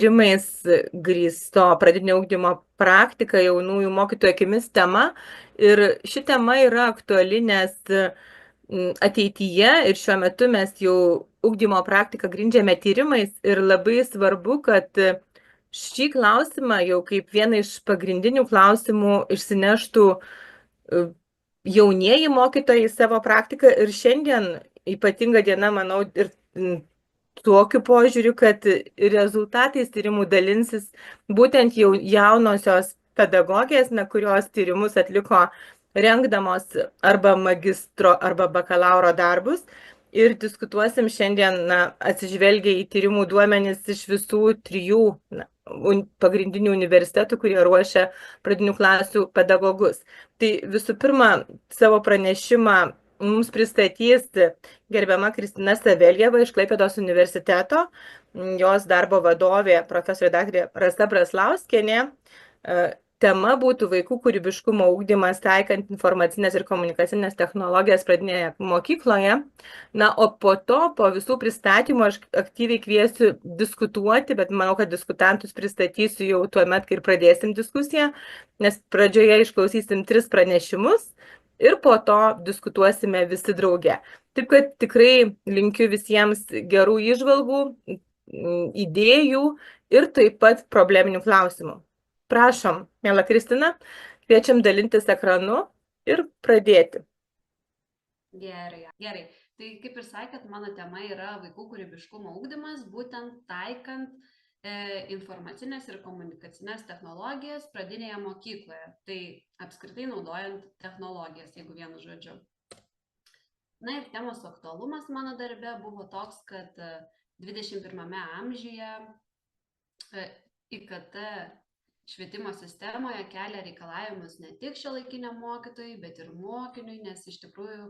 tyrimais grįsto pradinio ugdymo praktika jaunųjų mokytojų akimis tema. Ir ši tema yra aktuali, nes ateityje ir šiuo metu mes jau ugdymo praktiką grindžiame tyrimais ir labai svarbu, kad šį klausimą jau kaip vieną iš pagrindinių klausimų išsineštų jaunieji mokytojai savo praktiką. Ir šiandien ypatinga diena, manau, ir tokiu požiūriu, kad rezultatais tyrimų dalinsis būtent jau jaunosios pedagogės, kurios tyrimus atliko rengdamos arba magistro arba bakalauro darbus. Ir diskutuosim šiandien atsižvelgia į tyrimų duomenis iš visų trijų pagrindinių universitetų, kurie ruošia pradinių klasių pedagogus. Tai visų pirma, savo pranešimą mums pristatys gerbiama Kristina Saveljeva iš Klaipėdos universiteto, jos darbo vadovė profesorė daktarė Rasa Braslauskienė. Tema būtų vaikų kūrybiškumo ugdymas taikant informacinės ir komunikacinės technologijas pradinėje mokykloje. O po to, po visų pristatymų, aš aktyviai kviesiu diskutuoti, bet manau, kad diskutantus pristatysiu jau tuo met, kai ir pradėsim diskusiją, nes pradžioje išklausysim 3 pranešimus ir po to diskutuosime visi drauge. Taip kad tikrai linkiu visiems gerų įžvalgų, idėjų ir taip pat probleminių klausimų. Prašom, miela Kristina, kviečiam dalintis ekranu ir pradėti. Gerai. Tai kaip ir sakėt, mano tema yra vaikų kūrybiškumo ugdymas, būtent taikant informacinės ir komunikacinės technologijas pradinėje mokykloje. Tai apskritai naudojant technologijas, jeigu vienu žodžiu. Ir temos aktualumas mano darbe buvo toks, kad 21 amžiuje IKT švietimo sistemoje kelia reikalavimus ne tik šiuolaikiniam mokytojui, bet ir mokiniui, nes iš tikrųjų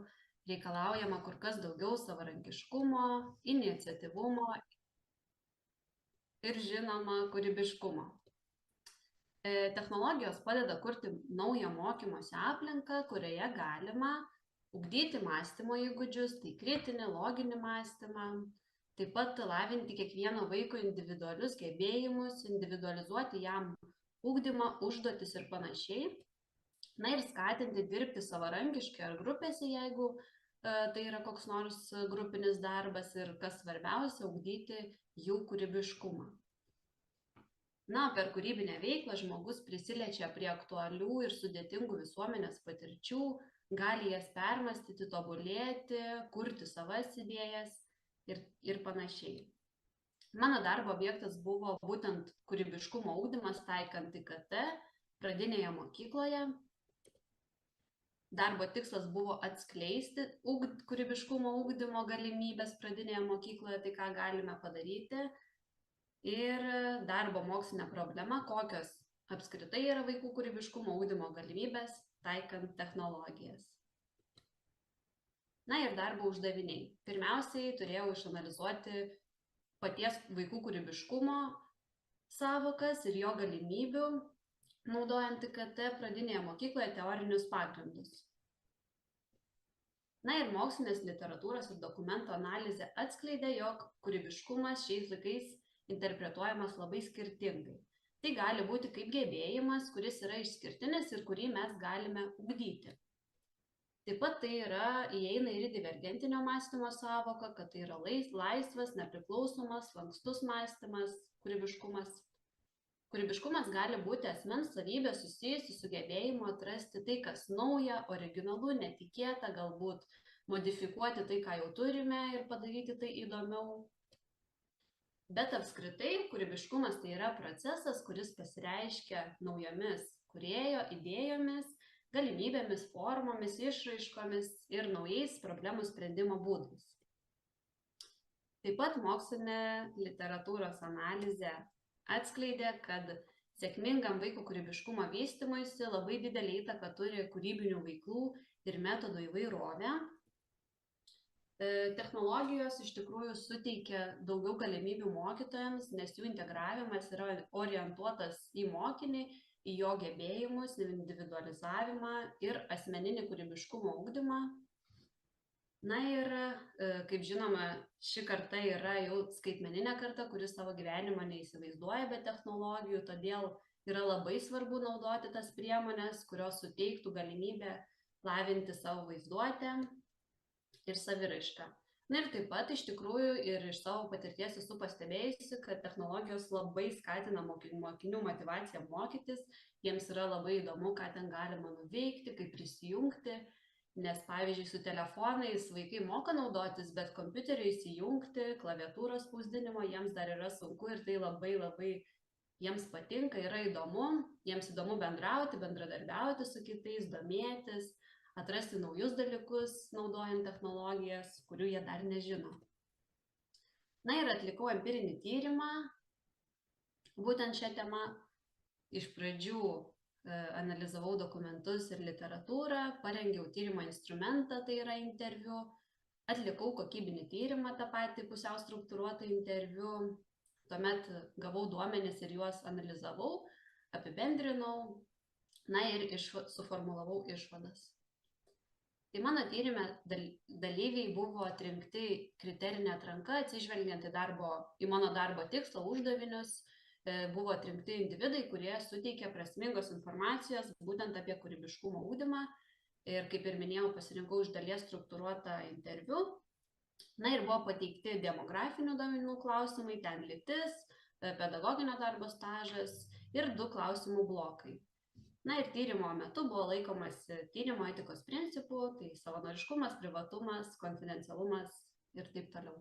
reikalaujama kur kas daugiau savarankiškumo, iniciatyvumo ir žinoma kūrybiškumo. Technologijos padeda kurti naują mokymosi aplinką, kurioje galima ugdyti mąstymo įgūdžius, tai kritinį, loginį mąstymą, taip pat lavinti kiekvieno vaiko individualius gebėjimus, individualizuoti jam ugdymą, užduotis ir panašiai. Ir skatinti dirbti savarankiškai ar grupėse, jeigu tai yra koks nors grupinis darbas, ir kas svarbiausia, ugdyti jų kūrybiškumą. Per kūrybinę veiklą žmogus prisiliečia prie aktualių ir sudėtingų visuomenės patirčių, gali jas permastyti, tobulėti, kurti savas idėjas ir panašiai. Mano darbo objektas buvo būtent kūrybiškumo ugdymas taikant IKT pradinėje mokykloje. Darbo tikslas buvo atskleisti kūrybiškumo ugdymo galimybės pradinėje mokykloje, tai ką galime padaryti. Ir darbo mokslinė problema, kokios apskritai yra vaikų kūrybiškumo ugdymo galimybės taikant technologijas. Ir darbo uždaviniai. Pirmiausiai turėjau išanalizuoti paties vaikų kūrybiškumo sąvokas ir jo galimybių, naudojant IKT pradinėje mokykloje teorinius pagrindus. Ir mokslinės literatūros ir dokumento analizė atskleidė, jog kūrybiškumas šiais laikais interpretuojamas labai skirtingai. Tai gali būti kaip gebėjimas, kuris yra išskirtinis ir kurį mes galime ugdyti. Taip pat tai įeina ir į divergentinio mąstymo sąvoką, kad tai yra laisvas, nepriklausomas, lankstus mąstymas, kūrybiškumas. Kūrybiškumas gali būti asmens savybė susijusi su gebėjimu atrasti tai, kas nauja, originalu, netikėta, galbūt modifikuoti tai, ką jau turime ir padaryti tai įdomiau. Bet apskritai kūrybiškumas tai yra procesas, kuris pasireiškia naujomis kūrėjo idėjomis, galimybėmis, formomis, išraiškomis ir naujais problemų sprendimo būdais. Taip pat mokslinė literatūros analizė atskleidė, kad sėkmingam vaiko kūrybiškumo vystymuisi labai didelį įtaką turi kūrybinių veiklų ir metodų įvairovė. Technologijos iš tikrųjų suteikia daugiau galimybių mokytojams, nes jų integravimas yra orientuotas į mokinį, į jo gebėjimus, individualizavimą ir asmeninį kūrybiškumo ugdymą. Na ir, kaip žinoma, ši karta yra jau skaitmeninė karta, kuri savo gyvenimą neįsivaizduoja be technologijų, todėl yra labai svarbu naudoti tas priemonės, kurios suteiktų galimybę lavinti savo vaizduotę ir saviraišką. Na ir taip pat iš tikrųjų ir iš savo patirties esu pastebėjusi, kad technologijos labai skatina mokinių motyvaciją mokytis, jiems yra labai įdomu, ką ten galima nuveikti, kaip prisijungti. Nes, pavyzdžiui, su telefonais vaikai moka naudotis, bet kompiuteriu įsijungti, klaviatūros spausdinimo jiems dar yra sunku ir tai labai jiems patinka, yra įdomu, jiems įdomu bendrauti, bendradarbiauti su kitais, domėtis, atrasti naujus dalykus, naudojant technologijas, kurių jie dar nežino. Na ir atlikau empirinį tyrimą, būtent šią temą. Iš pradžių analizavau dokumentus ir literatūrą, parengiau tyrimo instrumentą, tai yra interviu, atlikau kokybinį tyrimą, tą patį pusiau struktūruotą interviu, tuomet gavau duomenis ir juos analizavau, apibendrinau, na ir suformulavau išvadas. Tai mano tyrime dalyviai buvo atrinkti kriterinė atranka, atsižvelgiant į mano darbo tikslą, uždavinius. Buvo atrinkti individai, kurie suteikė prasmingos informacijos būtent apie kūrybiškumo ugdymą. Ir kaip ir minėjau, pasirinkau iš dalies struktūruotą interviu. Na ir buvo pateikti demografinių duomenų klausimai, ten lytis, pedagoginio darbo stažas ir 2 klausimų blokai. Na ir tyrimo metu buvo laikomasi tyrimo etikos principų, tai savanoriškumas, privatumas, konfidencialumas ir taip toliau.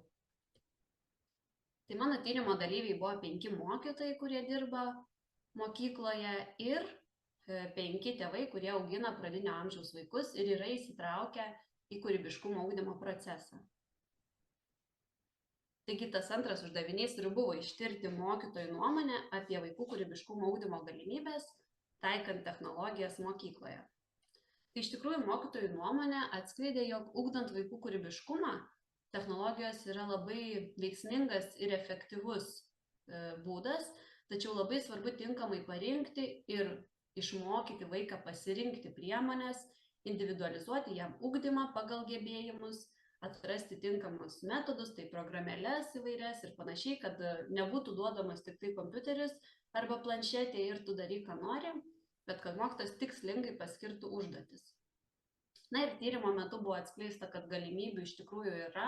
Tai mano tyrimo dalyviai buvo 5 mokytojai, kurie dirba mokykloje ir 5 tėvai, kurie augina pradinio amžiaus vaikus ir yra įsitraukę į kūrybiškumo ugdymo procesą. Taigi tas antras uždavinys ir buvo ištirti mokytojų nuomonę apie vaikų kūrybiškumo ugdymo galimybės, taikant technologijas mokykloje. Tai iš tikrųjų mokytojų nuomonė atskleidė, jog ugdant vaikų kūrybiškumą, technologijos yra labai veiksmingas ir efektyvus būdas, tačiau labai svarbu tinkamai parinkti ir išmokyti vaiką pasirinkti priemonės, individualizuoti jam ugdymą pagal gebėjimus, atrasti tinkamus metodus, tai programėles įvairias ir panašiai, kad nebūtų duodamas tik tai kompiuteris arba planšetė ir tu daryk, ką nori, bet kad mokytojas tikslingai paskirtų užduotis. Na ir tyrimo metu buvo atskleista, kad galimybių iš tikrųjų yra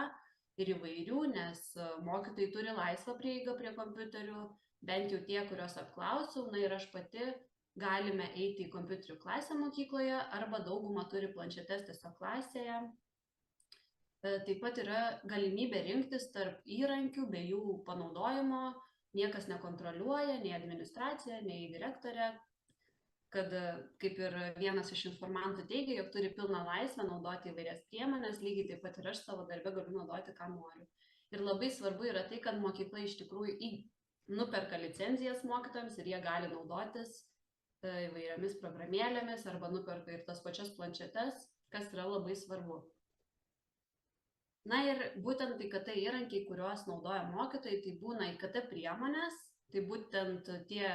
ir įvairių, nes mokytojai turi laisvą prieigą prie kompiuterių, bent jau tie, kuriuos apklausiau, na ir aš pati galime eiti į kompiuterių klasę mokykloje arba dauguma turi planšetes tiesiog klasėje. Taip pat yra galimybė rinktis tarp įrankių bei jų panaudojimo, niekas nekontroliuoja, nei administracija, nei direktorė, kad kaip ir vienas iš informantų teigia, jog turi pilną laisvę naudoti įvairias priemonės, lygiai taip pat ir aš savo darbe galiu naudoti, ką noriu. Ir labai svarbu yra tai, kad mokykla iš tikrųjų nuperka licenzijas mokytojams ir jie gali naudotis įvairiomis programėlėmis arba nuperka ir tas pačias planšetes, kas yra labai svarbu. Na ir būtent IKT įrankiai, kuriuos naudoja mokytojai, tai būna IKT priemonės, tai būtent tie,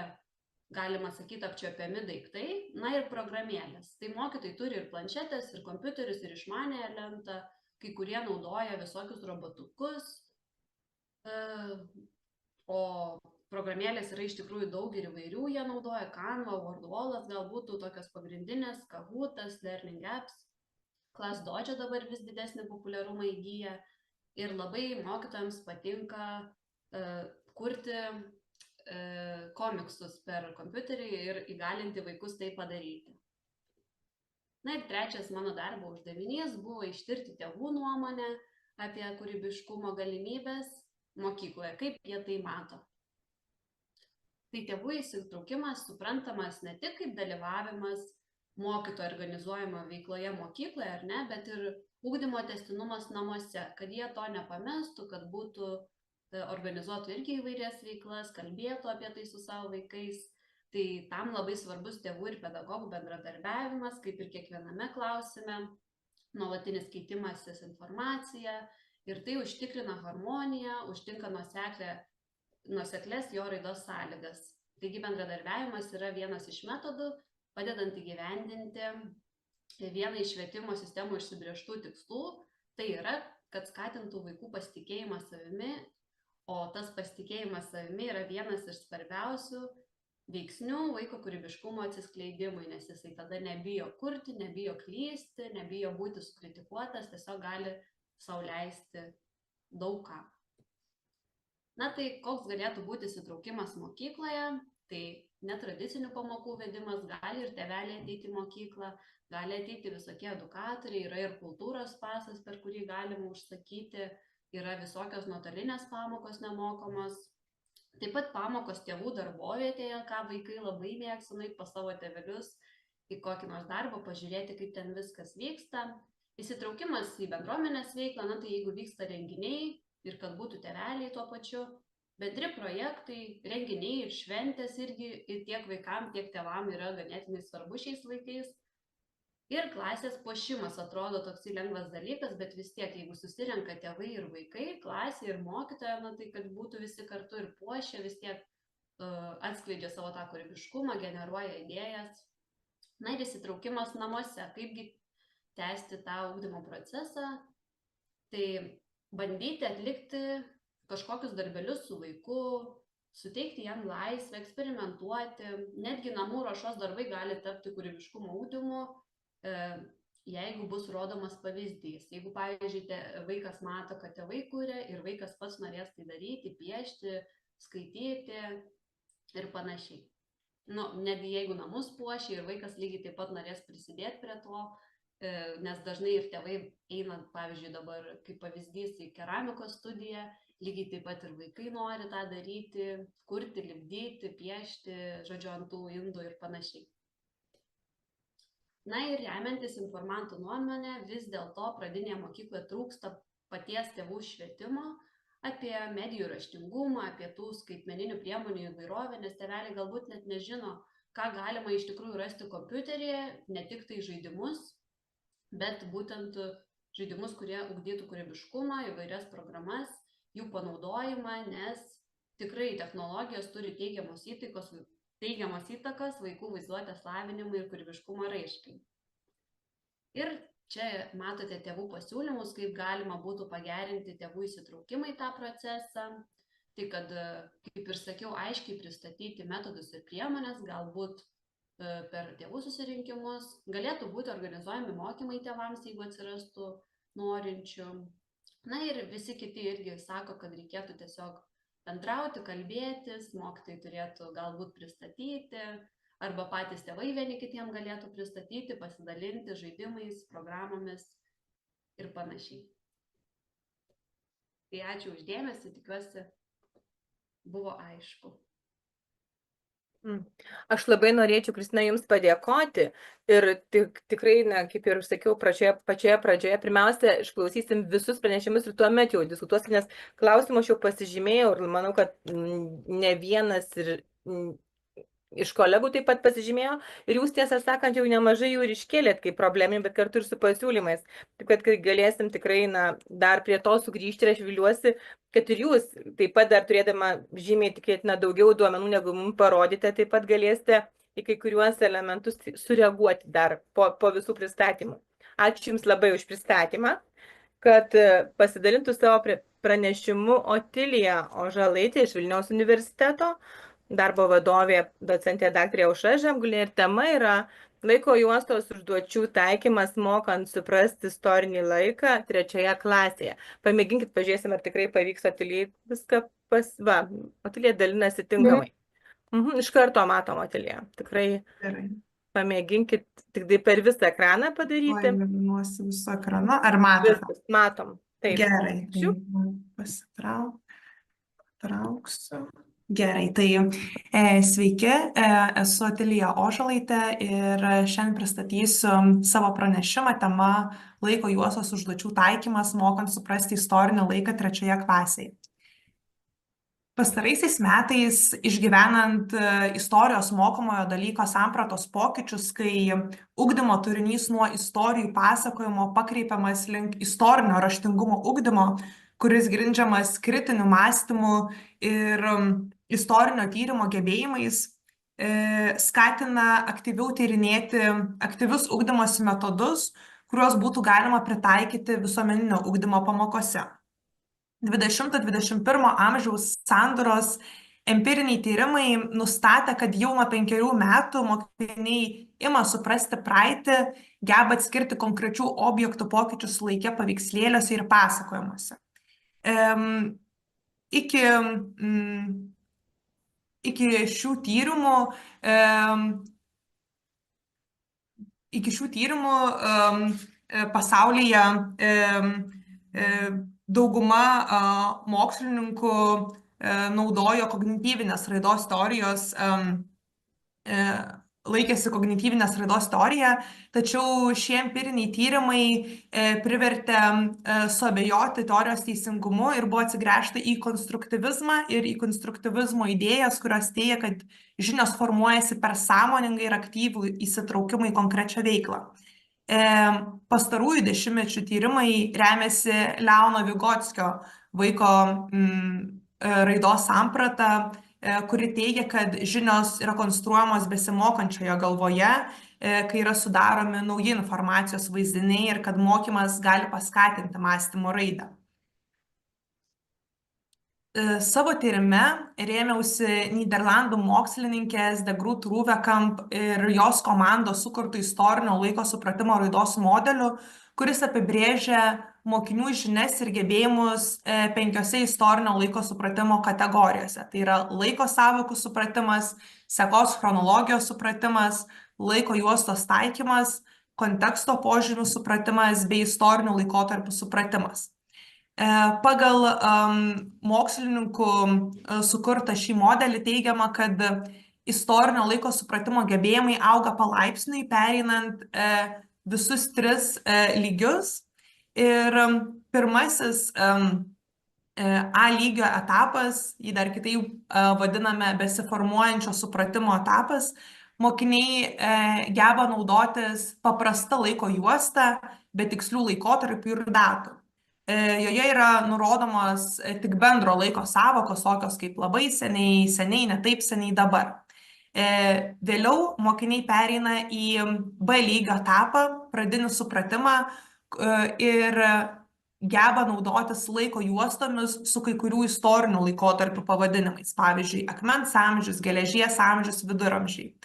galima sakyti, apčiuopiami daiktai, na ir programėlės. Tai mokytojai turi ir planšetės, ir kompiuterius, ir išmanėją lentą, kai kurie naudoja visokius robotukus, o programėlės yra iš tikrųjų daug ir įvairių, jie naudoja Canva, WordWallas, galbūt tokios pagrindinės, Kahootas, Learning Apps, ClassDojo dabar vis didesnį populiarumą įgyja ir labai mokytojams patinka kurti komiksus per kompiuterį ir įgalinti vaikus tai padaryti. Na ir trečias mano darbo uždavinys buvo ištirti tėvų nuomonę apie kūrybiškumo galimybės mokykloje, kaip jie tai mato. Tai tėvų įsitraukimas suprantamas ne tik kaip dalyvavimas mokytojo organizuojamo veikloje mokykloje, ar ne, bet ir ugdymo tęstinumas namuose, kad jie to nepamestų, kad būtų organizuotų irgi įvairias veiklas, kalbėtų apie tai su savo vaikais. Tai tam labai svarbus tėvų ir pedagogų bendradarbiavimas, kaip ir kiekviename klausime, nuolatinis keitimasis informacija ir tai užtikrina harmoniją, užtinka nuosekles jo raidos sąlygas. Taigi bendradarbiavimas yra vienas iš metodų, padedant įgyvendinti vieną iš švietimo sistemų užsibrėžtų tikslų, Tai yra, kad skatintų vaikų pasitikėjimą savimi, o tas pasitikėjimas savimi yra vienas iš svarbiausių veiksnių vaiko kūrybiškumo atsiskleidimui, nes jisai tada nebijo kurti, nebijo klysti, nebijo būti sukritikuotas, tiesiog gali sau leisti daug ką. Na tai koks galėtų būti įsitraukimas mokykloje? Tai netradicinių pamokų vedimas, gali ir tėveliai ateiti į mokyklą, gali ateiti visokie edukatoriai, yra ir kultūros pasas, per kurį galima užsakyti, yra visokios nuotolinės pamokos nemokamos. Taip pat pamokos tėvų darbovietėje, ką vaikai labai mėgsta nueiti pas savo tėvelius į kokį nors darbą, pažiūrėti, kaip ten viskas vyksta. Įsitraukimas į bendruomenės veiklą, na tai jeigu vyksta renginiai ir kad būtų tėveliai tuo pačiu, bendri projektai, renginiai ir šventės irgi ir tiek vaikam, tiek tėvam yra ganėtinai svarbu šiais laikais. Ir klasės puošimas atrodo toksai lengvas dalykas, bet vis tiek, jeigu susirenka tėvai ir vaikai, klasė ir mokytoja, na tai kad būtų visi kartu ir puošia, vis tiek atskleidžia savo tą kūrybiškumą, generuoja idėjas. Na ir įsitraukimas namuose, kaipgi tęsti tą ugdymo procesą, tai bandyti atlikti kažkokius darbelius su vaiku, suteikti jam laisvę, eksperimentuoti, netgi namų ruošos darbai gali tapti kūrybiškumo ugdymu, jeigu bus rodomas pavyzdys. Jeigu, pavyzdžiui, vaikas mato, kad tėvai kuria ir vaikas pats norės tai daryti, piešti, skaityti ir panašiai. Netgi jeigu namus puošia ir vaikas lygiai taip pat norės prisidėti prie to, nes dažnai ir tėvai eina, pavyzdžiui, dabar kaip pavyzdys į keramikos studiją, lygiai taip pat ir vaikai nori tą daryti, kurti, lipdyti, piešti, žodžiu, ant tų indų ir panašiai. Na ir remiantis informantų nuomonę, vis dėlto pradinėje mokykloje trūksta paties tėvų švietimo apie medijų raštingumą, apie tų skaitmeninių priemonių įvairovę, nes tėveliai galbūt net nežino, ką galima iš tikrųjų rasti kompiuteryje, ne tik tai žaidimus, bet būtent žaidimus, kurie ugdytų kūrybiškumą, įvairias programas, jų panaudojimą, nes tikrai technologijos turi teigiamos įtakos vaikų vaizduotės lavinimui ir kūrybiškumo raiškai. Ir čia matote tėvų pasiūlymus, kaip galima būtų pagerinti tėvų įsitraukimą į tą procesą. Tai kad, kaip ir sakiau, aiškiai pristatyti metodus ir priemonės, galbūt per tėvų susirinkimus, galėtų būti organizuojami mokymai tėvams, jeigu atsirastų norinčių. Na ir visi kiti irgi sako, kad reikėtų tiesiog bendrauti, kalbėtis, mokytojai turėtų galbūt pristatyti, arba patys tėvai vieni kitiem galėtų pristatyti, pasidalinti žaidimais, programomis ir panašiai. Tai ačiū už dėmesį, tikiuosi, buvo aišku. Aš labai norėčiau, Kristina, Jums padėkoti ir tikrai, kaip ir sakiau, pačioje pradžioje, pirmiausia, išklausysim visus pranešimus ir tuomet jau diskutuosim, nes klausimų aš jau pasižymėjau ir manau, kad ne vienas ir iš kolegų taip pat pasižymėjo ir jūs, tiesą sakant, jau nemažai jų ir iškėlėt kaip probleminį, bet kartu ir su pasiūlymais. Taip kad galėsim tikrai dar prie to sugrįžti ir aš viliuosi, kad ir jūs taip pat dar turėdama žymiai tikėtina daugiau duomenų, negu mums parodėte, taip pat galėsite į kai kuriuos elementus sureaguoti dar po visų pristatymų. Ačiū Jums labai už pristatymą, kad pasidalintų savo pranešimu Otilija Ožalaitė iš Vilniaus universiteto, darbo vadovė docentė daktarė Aušra Žemgulė ir tema yra laiko juostos užduočių taikymas mokant suprasti istorinį laiką 3 klasėje. Pamėginkit, pažiūrėsim, ar tikrai pavyks Otilijai viską Otilija dalinasi tinkamai. Iš karto matom Otiliją. Tikrai gerai. Pamėginkit tik tai per visą ekraną padaryti. Paminuosi visą ekraną. Ar matom? Matom. Taip. Gerai. Pasitrauksiu. Gerai, tai sveiki, esu Otilija Ožalaitė ir šiandien pristatysiu savo pranešimą tema laiko juostos užduočių taikymas mokant suprasti istorinį laiką 3 klasėje. Pastaraisiais metais, išgyvenant istorijos mokomojo dalyko sampratos pokyčius, kai ugdymo turinys nuo istorijų pasakojimo pakreipiamas link istorinio raštingumo ugdymo, kuris grindžiamas kritiniu mąstymu ir istorinio tyrimo gebėjimais, skatina aktyviau tyrinėti aktyvius ugdymosi metodus, kuriuos būtų galima pritaikyti visuomeninio ugdymo pamokose. 20-21 amžiaus sandūros empiriniai tyrimai nustatė, kad jau nuo 5 metų mokiniai ima suprasti praeitį, geba atskirti konkrečių objektų pokyčius laike paveikslėliuose ir pasakojimuose. Iki šių tyrimų pasaulyje dauguma mokslininkų naudojo kognityvinės raidos teorijos, laikėsi kognityvinės raidos teoriją, tačiau šie empiriniai tyrimai privertė suabejoti teorijos teisingumu ir buvo atsigręžta į konstruktyvizmą ir į konstruktyvizmo idėjas, kurios teigia, kad žinios formuojasi per sąmoningą ir aktyvų įsitraukimą į konkrečią veiklą. Pastarųjų dešimtmečių tyrimai remiasi Leono Vygockio vaiko raidos samprata, kuri teigia, kad žinios yra konstruojamos besimokančiojo galvoje, kai yra sudaromi nauji informacijos vaizdiniai ir kad mokymas gali paskatinti mąstymo raidą. Savo tyrime rėmiausi Nyderlandų mokslininkės De Groot Ruwekamp ir jos komandos sukurtų istorinio laiko supratimo raidos modelių, kuris apibrėžia mokinių žinias ir gebėjimus 5 istorinio laiko supratimo kategorijose. Tai yra laiko sąvokų supratimas, sekos chronologijos supratimas, laiko juostos taikymas, konteksto požymių supratimas bei istorinių laikotarpių supratimas. Pagal mokslininkų sukurtą šį modelį teigiama, kad istorinio laiko supratimo gebėjimai auga palaipsniui, pereinant visus 3 lygius. Ir pirmasis A lygio etapas, jį dar kitaip vadiname besiformuojančio supratimo etapas, mokiniai geba naudotis paprasta laiko juosta, be tikslių laikotarpių ir datų. Joje yra nurodomos tik bendro laiko sąvokos, tokios kaip labai seniai, seniai, ne taip seniai, dabar. Vėliau mokiniai pereina į B lygio etapą, pradinį supratimą ir geba naudotis laiko juostomis su kai kurių istorinių laikotarpių pavadinimais, pavyzdžiui, akmens amžius, geležies amžius, viduramžiai.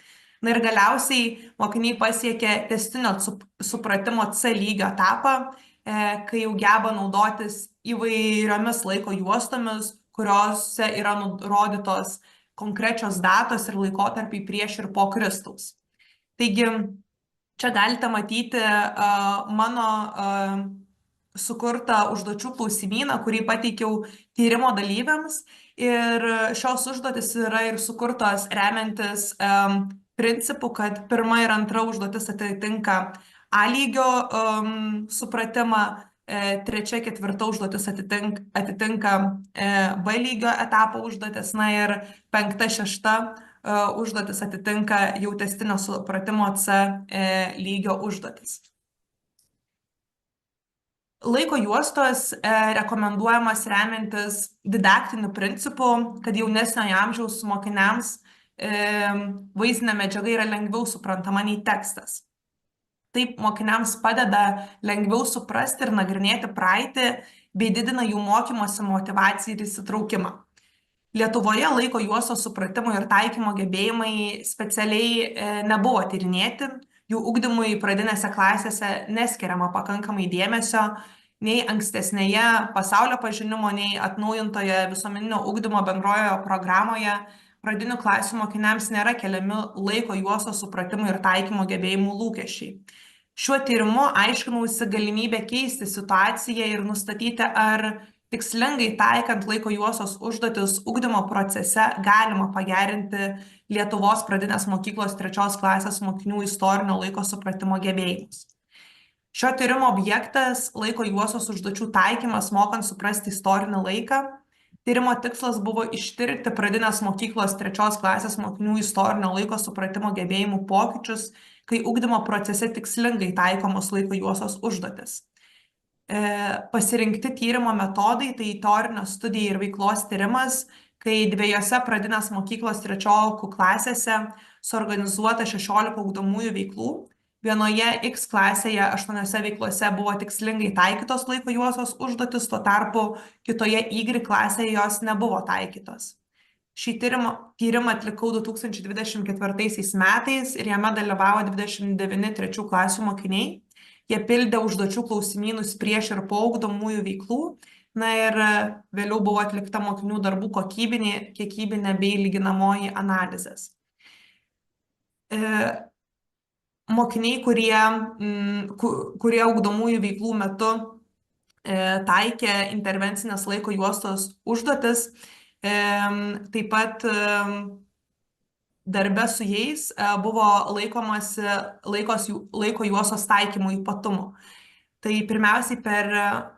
Na ir galiausiai mokiniai pasiekia tęstinio supratimo C lygio etapą, kai jau geba naudotis įvairiomis laiko juostomis, kuriuose yra nurodytos konkrečios datos ir laikotarpiai prieš ir po Kristaus. Taigi, čia galite matyti mano sukurtą užduočių klausimyną, kurį pateikiau tyrimo dalyviams. Ir šios užduotis yra ir sukurtos remiantis principu, kad pirma ir antra užduotis atitinka A lygio supratimą, 3, 4 užduotis atitinka B lygio etapo užduotis, na ir 5, 6 užduotis atitinka jau tęstinio supratimo C lygio užduotis. Laiko juostos rekomenduojamas remiantis didaktiniu principu, kad jaunesniojo amžiaus mokiniams vaizdinė medžiaga yra lengviau suprantama nei tekstas. Taip mokiniams padeda lengviau suprasti ir nagrinėti praeitį bei didina jų mokymosi motyvaciją ir įsitraukimą. Lietuvoje laiko juostos supratimo ir taikymo gebėjimai specialiai nebuvo tyrinėti, jų ugdymui pradinėse klasėse neskiriama pakankamai dėmesio, nei ankstesnėje pasaulio pažinimo, nei atnaujintoje visuomeninio ugdymo bendrojoje programoje pradinių klasių mokiniams nėra keliami laiko juostos supratimo ir taikymo gebėjimų lūkesčiai. Šiuo tyrimu aiškinausi galimybę keisti situaciją ir nustatyti, ar tikslingai taikant laiko juostos užduotis ugdymo procese galima pagerinti Lietuvos pradinės mokyklos 3 klasės mokinių istorinio laiko supratimo gebėjimus. Šio tyrimo objektas - laiko juostos užduočių taikymas mokant suprasti istorinį laiką. Tyrimo tikslas buvo ištirti pradinės mokyklos 3 klasės mokinių istorinio laiko supratimo gebėjimų pokyčius, kai ugdymo procese tikslingai taikomos laiko juostos užduotis. Pasirinkti tyrimo metodai - tai teorinio studija ir veiklos tyrimas, kai 2 pradinės mokyklos 3 klasėse suorganizuota 16 ugdomųjų veiklų. Vienoje X klasėje 8 veiklose buvo tikslingai taikytos laiko juostos užduotis, tuo tarpu kitoje Y klasėje jos nebuvo taikytos. Šį tyrimą atlikau 2024 metais ir jame dalyvavo 29 trečių klasių mokiniai. Jie pildė užduočių klausimynus prieš ir po ugdomųjų veiklų. Na ir vėliau buvo atlikta mokinių darbų kokybinė, kiekybinė bei lyginamoji analizės. Mokiniai, kurie ugdomųjų veiklų metu taikė intervencinės laiko juostos užduotis, taip pat darbe su jais buvo laikomasi laiko juostos taikymo ypatumų. Tai pirmiausiai per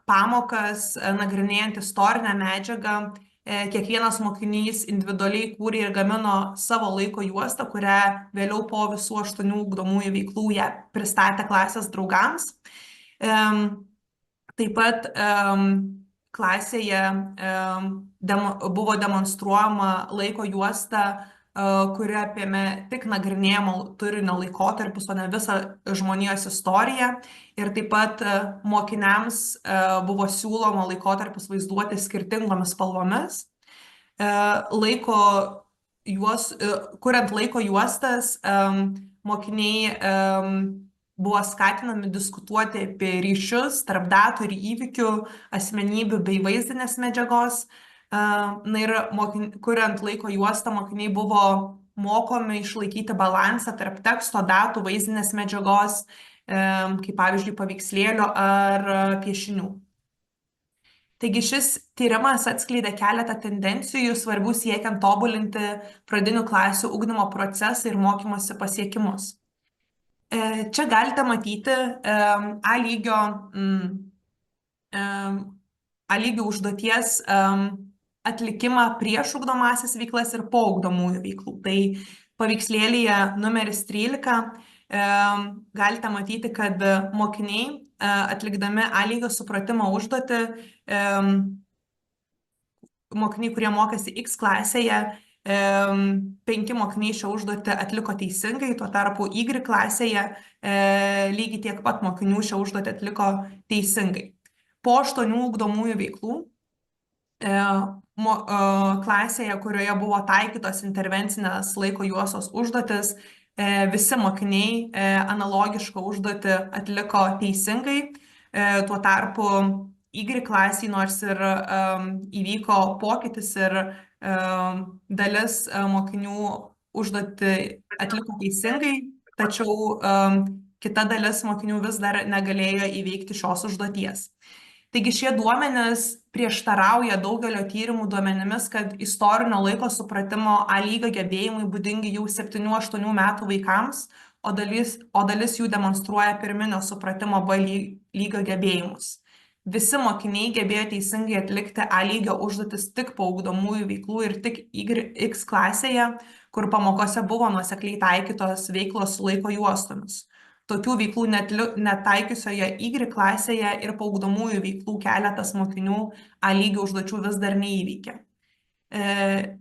pamokas nagrinėjant istorinę medžiagą, kiekvienas mokinys individualiai kūrė ir gamino savo laiko juostą, kurią vėliau po visų 8 ugdomųjų veiklų ją pristatė klasės draugams. Taip pat klasėje buvo demonstruojama laiko juosta, kuri apėmė tik nagrinėjimo turinio laikotarpius, o ne visą žmonijos istoriją. Ir taip pat mokiniams buvo siūloma laikotarpius vaizduoti skirtingomis spalvomis. Kuriant laiko juostas, mokiniai buvo skatinami diskutuoti apie ryšius tarp datų ir įvykių, asmenybių bei vaizdinės medžiagos. Na ir kuriant laiko juostą, mokiniai buvo mokomi išlaikyti balansą tarp teksto, datų, vaizdinės medžiagos, kaip pavyzdžiui paveikslėlio ar piešinių. Taigi šis tyrimas atskleidė keletą tendencijų svarbių siekiant tobulinti pradinių klasių ugdymo procesą ir mokymosi pasiekimus. Čia galite matyti A lygio užduoties atlikimą prieš ugdomąsias veiklas ir po ugdomųjų veiklų. Tai paveikslėlyje numeris 13 galite matyti, kad mokiniai atlikdami A lygio supratimo užduotį, mokiniai, kurie mokėsi X klasėje, 5 mokiniai šią užduotį atliko teisingai, tuo tarpu Y klasėje lygiai tiek pat mokinių šią užduotį atliko teisingai. Po 8 ugdomųjų veiklų klasėje, kurioje buvo taikytos intervencinės laiko juostos užduotis, visi mokiniai analogišką užduotį atliko teisingai. Tuo tarpu Y klasėje, nors ir įvyko pokytis ir dalis mokinių užduotį atliko teisingai, tačiau kita dalis mokinių vis dar negalėjo įveikti šios užduoties. Taigi šie duomenys prieštarauja daugelio tyrimų duomenimis, kad istorinio laiko supratimo A lygio gebėjimai būdingi jau 7-8 metų vaikams, o dalis jų demonstruoja pirminio supratimo B lygio gebėjimus. Visi mokiniai gebėjo teisingai atlikti A lygio užduotis tik po ugdomųjų veiklų ir tik X klasėje, kur pamokose buvo nuosekliai taikytos veiklos su laiko juostomis. Tokių veiklų netaikiusioje Y klasėje ir po ugdomųjų veiklų keletas mokinių A lygio užduočių vis dar neįveikė.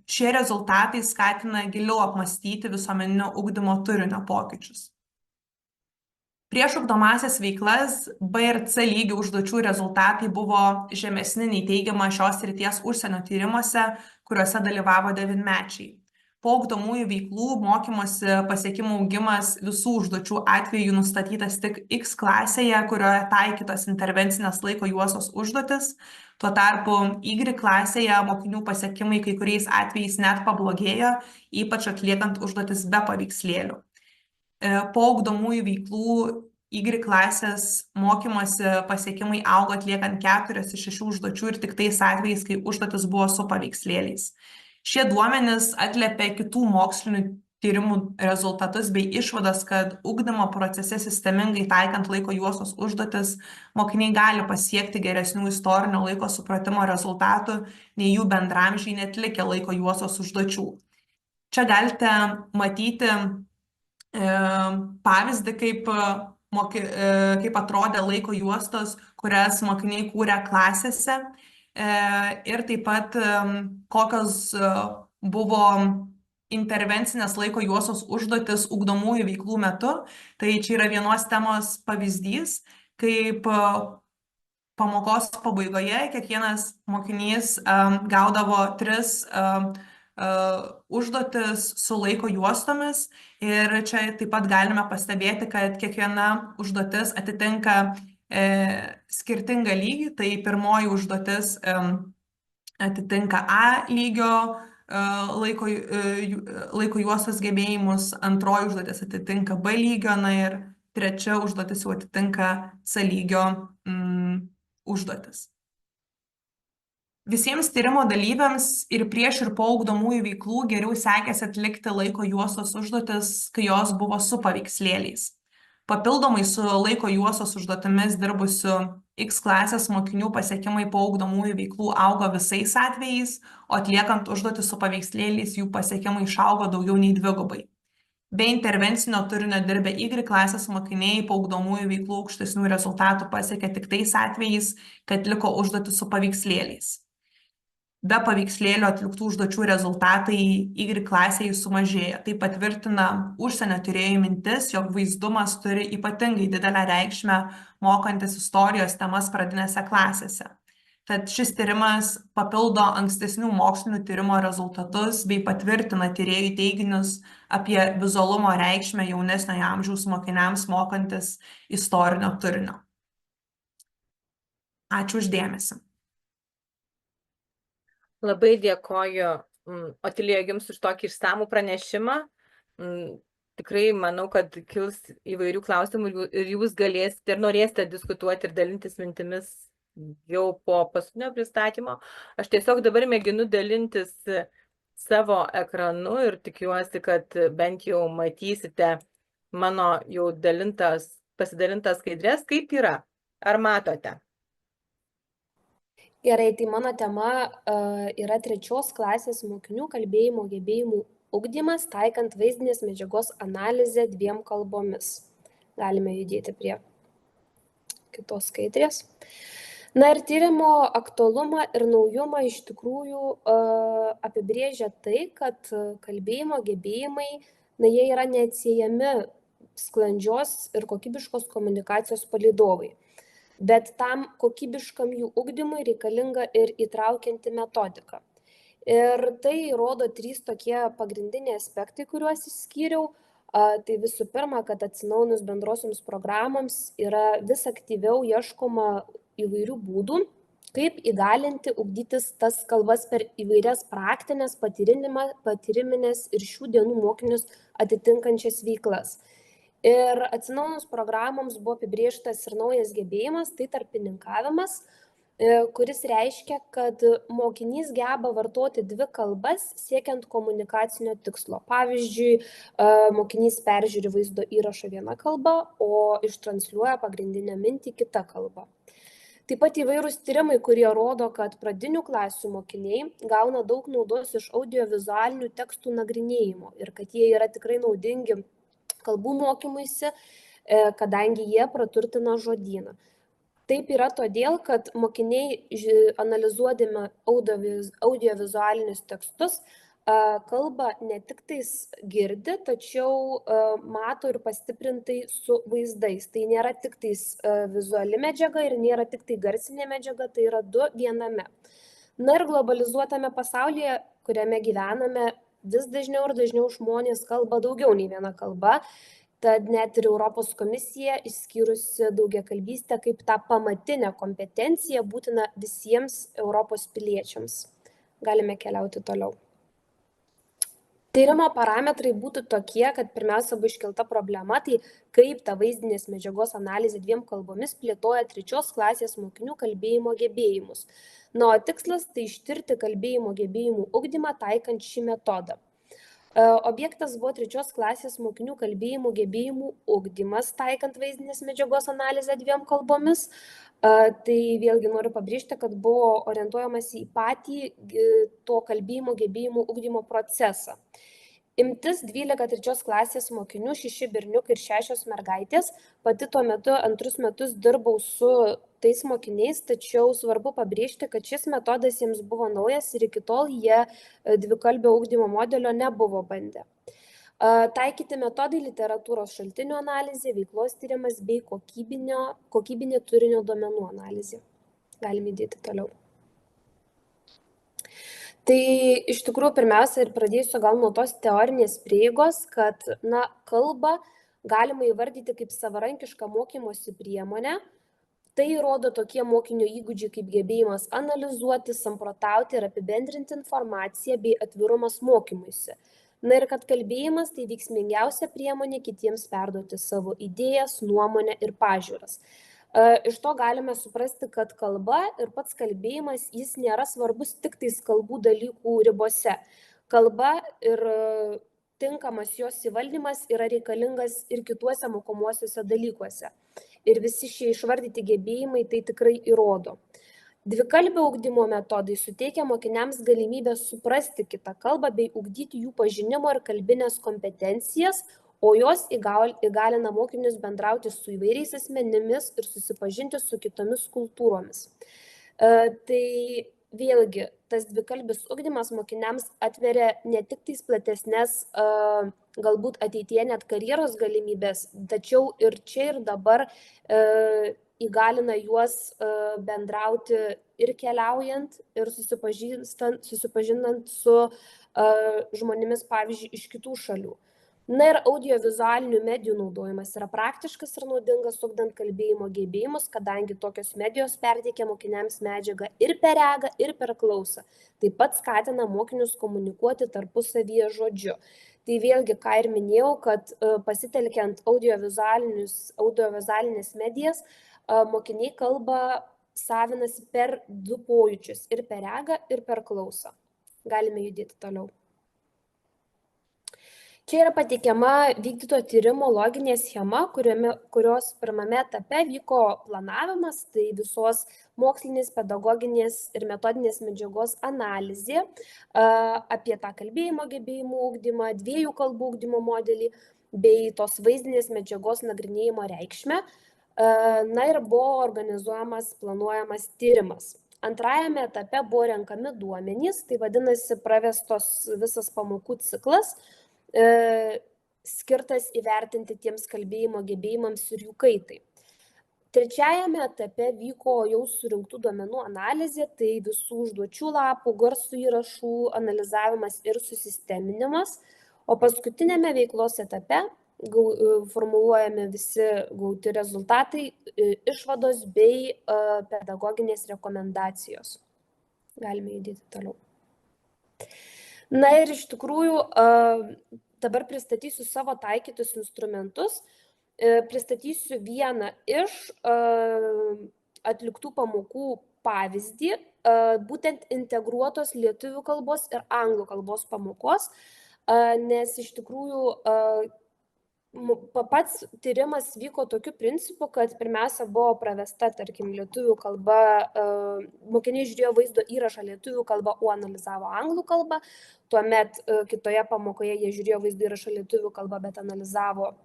Šie rezultatai skatina giliau apmąstyti visuomeninio ugdymo turinio pokyčius. Prieš ugdomąsias veiklas B ir C lygio užduočių rezultatai buvo žemesni nei teigiama šios srities užsienio tyrimuose, kuriuose dalyvavo 9-mečiai. Po ugdomųjų veiklų mokymosi pasiekimų augimas visų užduočių atveju nustatytas tik X klasėje, kurioje taikytos intervencinės laiko juostos užduotis. Tuo tarpu Y klasėje mokinių pasiekimai kai kuriais atvejais net pablogėjo, ypač atliekant užduotis be paveikslėlių. Po ugdomųjų veiklų Y klasės mokymosi pasiekimai augo atliekant 4 iš 6 užduočių ir tik tais atvejais, kai užduotis buvo su paveikslėliais. Šie duomenys atliepia kitų mokslinių tyrimų rezultatus bei išvadas, kad ugdymo procese sistemingai taikant laiko juostos užduotis, mokiniai gali pasiekti geresnių istorinio laiko supratimo rezultatų, nei jų bendramžiai neatlikę laiko juostos užduočių. Čia galite matyti pavyzdį, kaip atrodė laiko juostos, kurias mokiniai kūrė klasėse. Ir taip pat kokios buvo intervencinės laiko juostos užduotis ugdomųjų veiklų metu. Tai čia yra vienos temos pavyzdys, kaip pamokos pabaigoje kiekvienas mokinys gaudavo 3 užduotis su laiko juostomis ir čia taip pat galime pastebėti, kad kiekviena užduotis atitinka skirtingą lygį. Tai pirmoji užduotis atitinka A lygio laiko juostos gebėjimus, antroji užduotis atitinka B lygio, na ir trečia užduotis jau atitinka C lygio užduotis. Visiems tyrimo dalyviams ir prieš ir po ugdomųjų veiklų geriau sekėsi atlikti laiko juostos užduotis, kai jos buvo su paveikslėliais. Papildomai su laiko juostos užduotimis dirbusių X klasės mokinių pasiekimai po ugdomųjų veiklų augo visais atvejais, o atliekant užduotis su paveikslėliais jų pasiekimai išaugo daugiau nei 2x. Be intervencinio turinio dirbę Y klasės mokiniai po ugdomųjų veiklų aukštesnių rezultatų pasiekė tik tais atvejais, kad liko užduotis su paveikslėliais. Be paveikslėlio atliktų užduočių rezultatai Y klasėje sumažėjo. Tai patvirtina užsienio tyrėjų mintis, jog vaizdumas turi ypatingai didelę reikšmę mokantis istorijos temas pradinėse klasėse. Tad šis tyrimas papildo ankstesnių mokslinių tyrimo rezultatus bei patvirtina tyrėjų teiginius apie vizualumo reikšmę jaunesniojo amžiaus mokiniams mokantis istorinio turinio. Ačiū uždėmesi. Labai dėkoju, Otilija, jums už tokį išsamų pranešimą. Tikrai manau, kad kils įvairių klausimų ir jūs galėsite ir norėsite diskutuoti ir dalintis mintimis jau po paskutinio pristatymo. Aš tiesiog dabar mėginu dalintis savo ekranu ir tikiuosi, kad bent jau matysite mano jau pasidalintas skaidrės, kaip yra. Ar matote? Gerai, tai mano tema yra 3 klasės mokinių kalbėjimo gebėjimų ugdymas, taikant vaizdinės medžiagos analizę 2 kalbomis. Galime judėti prie kitos skaidrės. Na ir tyrimo aktualumą ir naujumą iš tikrųjų apibrėžia tai, kad kalbėjimo gebėjimai, jie yra neatsiejami sklandžios ir kokybiškos komunikacijos palydovai. Bet tam kokybiškam jų ugdymui reikalinga ir įtraukianti metodika. Ir tai rodo 3 tokie pagrindiniai aspektai, kuriuos išskyriau. Tai visų pirma, kad atsinaujinus bendrosioms programoms yra vis aktyviau ieškoma įvairių būdų, kaip įgalinti ugdytis tas kalbas per įvairias praktinės, patyriminės ir šių dienų mokinius atitinkančias veiklas. Ir atsinaujinus programoms buvo apibrėžtas ir naujas gebėjimas, tai tarpininkavimas, kuris reiškia, kad mokinys geba vartoti 2 kalbas siekiant komunikacinio tikslo. Pavyzdžiui, mokinys peržiūri vaizdo įrašą viena kalba, o ištransliuoja pagrindinę mintį kita kalba. Taip pat įvairūs tyrimai, kurie rodo, kad pradinių klasių mokiniai gauna daug naudos iš audiovizualinių tekstų nagrinėjimo ir kad jie yra tikrai naudingi kalbų mokymuisi, kadangi jie praturtina žodyną. Taip yra todėl, kad mokiniai analizuodami audiovizualinius tekstus kalbą ne tik tais girdi, tačiau mato ir pastiprintai su vaizdais. Tai nėra tik tais vizuali medžiaga ir nėra tik tai garsinė medžiaga, tai yra 2 viename. Na ir globalizuotame pasaulyje, kuriame gyvename, vis dažniau ir dažniau žmonės kalba daugiau nei viena kalba. Tad net ir Europos komisija išskyrusi daugiakalbystę kaip tą pamatinę kompetenciją būtina visiems Europos piliečiams. Galime keliauti toliau. Tyrimo parametrai būtų tokie, kad pirmiausia buvo iškelta problema, tai kaip ta vaizdinės medžiagos analizė 2 kalbomis plėtoja 3 klasės mokinių kalbėjimo gebėjimus. Na, o tikslas tai ištirti kalbėjimo gebėjimų ugdymą taikant šį metodą. Objektas buvo 3 klasės mokinių kalbėjimo gebėjimų ugdymas taikant vaizdinės medžiagos analizę 2 kalbomis. Tai vėlgi noriu pabrėžti, kad buvo orientuojamas į patį to kalbėjimo gebėjimų ugdymo procesą. Imtis 12 3 klasės mokinių, 6 berniukai ir 6 mergaitės. Pati tuo metu 2 metus dirbau su tais mokiniais, tačiau svarbu pabrėžti, kad šis metodas jiems buvo naujas ir iki tol jie dvikalbio ugdymo modelio nebuvo bandę. Taikyti metodai literatūros šaltinių analizė, veiklos tyrimas bei kokybinė turinio duomenų analizė. Galime įdėti toliau. Tai iš tikrųjų pirmiausia ir pradėsiu gal nuo tos teorinės prieigos, kad kalbą galima įvardyti kaip savarankišką mokymosi priemonę. Tai rodo tokie mokinio įgūdžiai kaip gebėjimas analizuoti, samprotauti ir apibendrinti informaciją bei atvirumas mokymuisi. Ir kad kalbėjimas tai veiksmingiausia priemonė kitiems perduoti savo idėjas, nuomonę ir pažiūras. Iš to galime suprasti, kad kalba ir pats kalbėjimas jis nėra svarbus tik tais kalbų dalykų ribose. Kalba ir tinkamas jos įvaldymas yra reikalingas ir kituose mokomuosiuose dalykuose. Ir visi šie išvardyti gebėjimai tai tikrai įrodo. Dvikalbio ugdymo metodai suteikia mokiniams galimybę suprasti kitą kalbą bei ugdyti jų pažinimo ir kalbinės kompetencijas, o jos įgalina mokinius bendrauti su įvairiais asmenimis ir susipažinti su kitomis kultūromis. Tai vėlgi, tas dvikalbis ugdymas mokiniams atveria ne tik tais platesnės, galbūt ateityje net karjeros galimybės, tačiau ir čia ir dabar įgalina juos bendrauti ir keliaujant, ir susipažinant su žmonėmis, pavyzdžiui, iš kitų šalių. Ir audiovizualinių medijų naudojimas yra praktiškas ir naudingas ugdant kalbėjimo gebėjimus, kadangi tokios medijos perteikia mokiniams medžiagą ir per regą, ir per klausą. Taip pat skatina mokinius komunikuoti tarpusavyje žodžiu. Tai vėlgi, ką ir minėjau, kad pasitelkiant audiovizualinės medijas, mokiniai kalbą savinasi per du pojūčius, ir per regą, ir per klausą. Galime judėti toliau. Čia yra pateikiama vykdyto tyrimo loginė schema, kurios pirmame etape vyko planavimas, tai visos mokslinės, pedagoginės ir metodinės medžiagos analizė apie tą kalbėjimo gebėjimų ugdymą, dviejų kalbų ugdymo modelį bei tos vaizdinės medžiagos nagrinėjimo reikšmę. Ir buvo organizuojamas, planuojamas tyrimas. Antrajame etape buvo renkami duomenys, tai vadinasi pravestos visas pamokų ciklas, skirtas įvertinti tiems kalbėjimo gebėjimams ir jų kaitai. Trečiajame etape vyko jau surinktų duomenų analizė, tai visų užduočių lapų, garsų įrašų analizavimas ir susisteminimas, o paskutinėme veiklos etape formuluojami visi gauti rezultatai, išvados bei pedagoginės rekomendacijos. Galime judėti toliau. Ir iš tikrųjų dabar pristatysiu savo taikytus instrumentus. Pristatysiu vieną iš atliktų pamokų pavyzdį, būtent integruotos lietuvių kalbos ir anglų kalbos pamokos, nes iš tikrųjų pats tyrimas vyko tokiu principu, kad pirmiausia buvo pravesta, tarkim, lietuvių kalba, mokiniai žiūrėjo vaizdo įrašą lietuvių kalba, o analizavo anglų kalbą, tuomet kitoje pamokoje jie žiūrėjo vaizdo įrašą lietuvių kalba, bet analizavo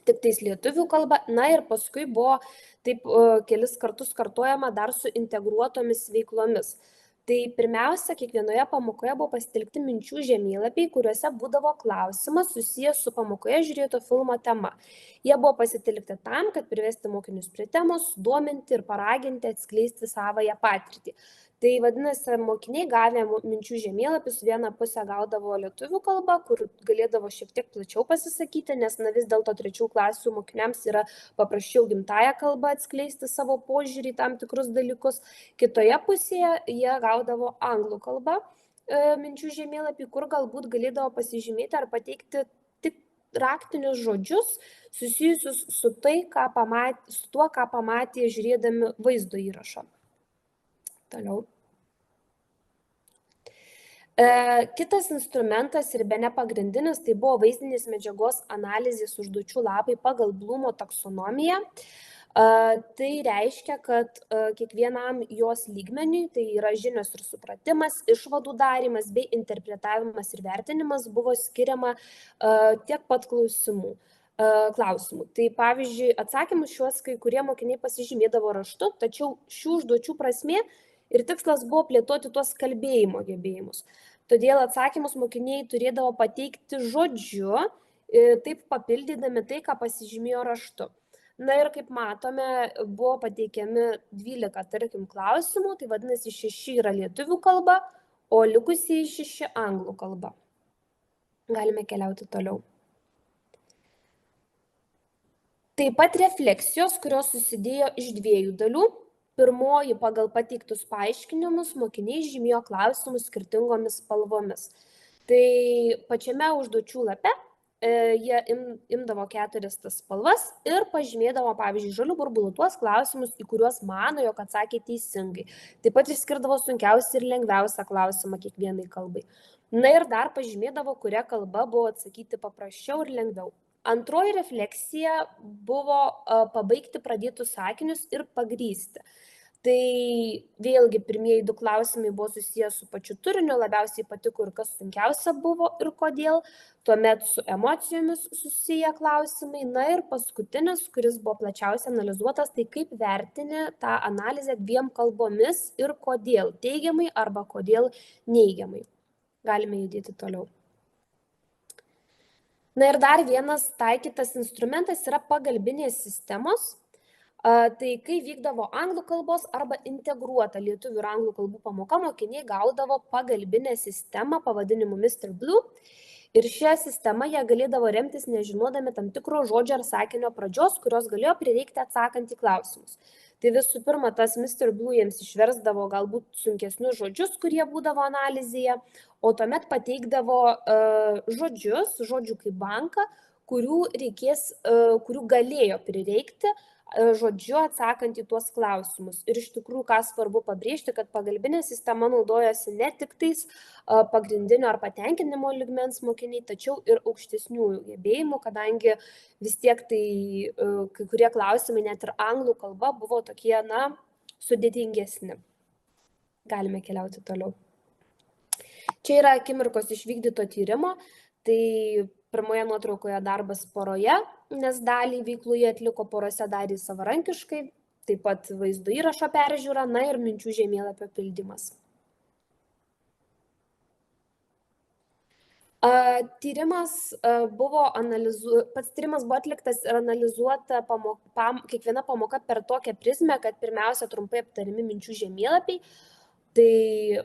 tik tais lietuvių kalba, ir paskui buvo taip kelis kartus kartojama dar su integruotomis veiklomis. Tai pirmiausia, kiekvienoje pamokoje buvo pasitelkti minčių žemėlapiai, kuriuose būdavo klausimas susijęs su pamokoje žiūrėto filmo tema. Jie buvo pasitelkti tam, kad privesti mokinius prie temos, sudominti ir paraginti atskleisti savąją patirtį. Tai vadinasi, mokiniai gavę minčių žemėlapius vieną pusę gaudavo lietuvių kalbą, kur galėdavo šiek tiek plačiau pasisakyti, nes vis dėlto trečių klasių mokiniams yra paprasčiau gimtąją kalbą atskleisti savo požiūrį į tam tikrus dalykus. Kitoje pusėje jie gaudavo anglų kalbą minčių žemėlapį, kur galbūt galėdavo pasižymėti ar pateikti tik raktinius žodžius susijusius su tuo, ką pamatė žiūrėdami vaizdo įrašą. Toliau. Kitas instrumentas ir bene pagrindinis, tai buvo vaizdinės medžiagos analizės užduočių lapai pagal Blumo taksonomiją. Tai reiškia, kad kiekvienam jos lygmeniui, tai yra žinios ir supratimas, išvadų darymas bei interpretavimas ir vertinimas buvo skiriama tiek pat klausimų. Tai pavyzdžiui, atsakymus šiuos kai kurie mokiniai pasižymėdavo raštu, tačiau šių užduočių prasmė ir tikslas buvo plėtoti tuos kalbėjimo gebėjimus. Todėl atsakymus mokiniai turėdavo pateikti žodžiu, taip papildydami tai, ką pasižymėjo raštu. Na ir kaip matome, buvo pateikiami 12, tarkim, klausimų, tai vadinasi 6 yra lietuvių kalba, o likusiai 6 anglų kalba. Galime keliauti toliau. Taip pat refleksijos, kurios susidėjo iš 2 dalių. Pirmoji pagal pateiktus paaiškinimus mokiniai žymėjo klausimus skirtingomis spalvomis. Tai pačiame užduočių lape jie imdavo 4 tas spalvas ir pažymėdavo, pavyzdžiui, žalių burbulų tuos klausimus, į kuriuos mano, jog atsakė teisingai. Taip pat išskirdavo sunkiausią ir lengviausią klausimą kiekvienai kalbai. Na ir dar pažymėdavo, kuria kalba buvo atsakyti paprasčiau ir lengviau. Antroji refleksija buvo pabaigti pradėtus sakinius ir pagrįsti. Tai vėlgi pirmieji 2 klausimai buvo susijęs su pačiu turiniu, labiausiai patiko ir kas sunkiausia buvo ir kodėl, tuomet su emocijomis susiję klausimai, na ir paskutinis, kuris buvo plačiausiai analizuotas, tai kaip vertini tą analizę 2 kalbomis ir kodėl teigiamai arba kodėl neigiamai. Galime judėti toliau. Na ir dar vienas taikytas instrumentas yra pagalbinės sistemos. Tai kai vykdavo anglų kalbos arba integruota lietuvių ir anglų kalbų pamoka, mokiniai gaudavo pagalbinę sistemą pavadinimu Mr. Blue. Ir šią sistemą jie galėdavo remtis nežinodami tam tikro žodžio ar sakinio pradžios, kurios galėjo prireikti atsakant į klausimus. Tai visų pirma, tas Mr. Blue jiems išversdavo galbūt sunkesnius žodžius, kurie būdavo analizėje, o tuomet pateikdavo žodžių kaip banką, kurių galėjo prireikti žodžiu atsakant į tuos klausimus. Ir iš tikrųjų, ką svarbu pabrėžti, kad pagalbinė sistema naudojasi ne tik tais pagrindinio ar patenkinimo lygmens mokiniai, tačiau ir aukštesniųjų gebėjimų, kadangi vis tiek tai kai kurie klausimai net ir anglų kalba buvo tokie, sudėtingesni. Galime keliauti toliau. Čia yra akimirkos iš vykdyto tyrimo. Tai pirmoje nuotraukoje darbas poroje, nes dalį veiklų jie atliko porose, dalį savarankiškai, taip pat vaizdo įrašo peržiūra, na ir minčių žemėlapio pildymas. Pats tyrimas buvo atliktas ir analizuota kiekviena pamoka per tokią prizmę, kad pirmiausia trumpai aptariami minčių žemėlapiai. Tai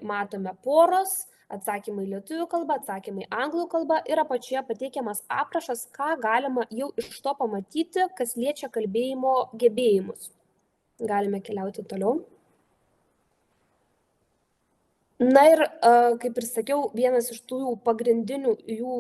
matome poros, atsakymai lietuvių kalba, atsakymai anglų kalba ir apačioje pateikiamas aprašas, ką galima jau iš to pamatyti, kas liečia kalbėjimo gebėjimus. Galime keliauti toliau. Na ir, kaip ir sakiau, vienas iš tų pagrindinių jų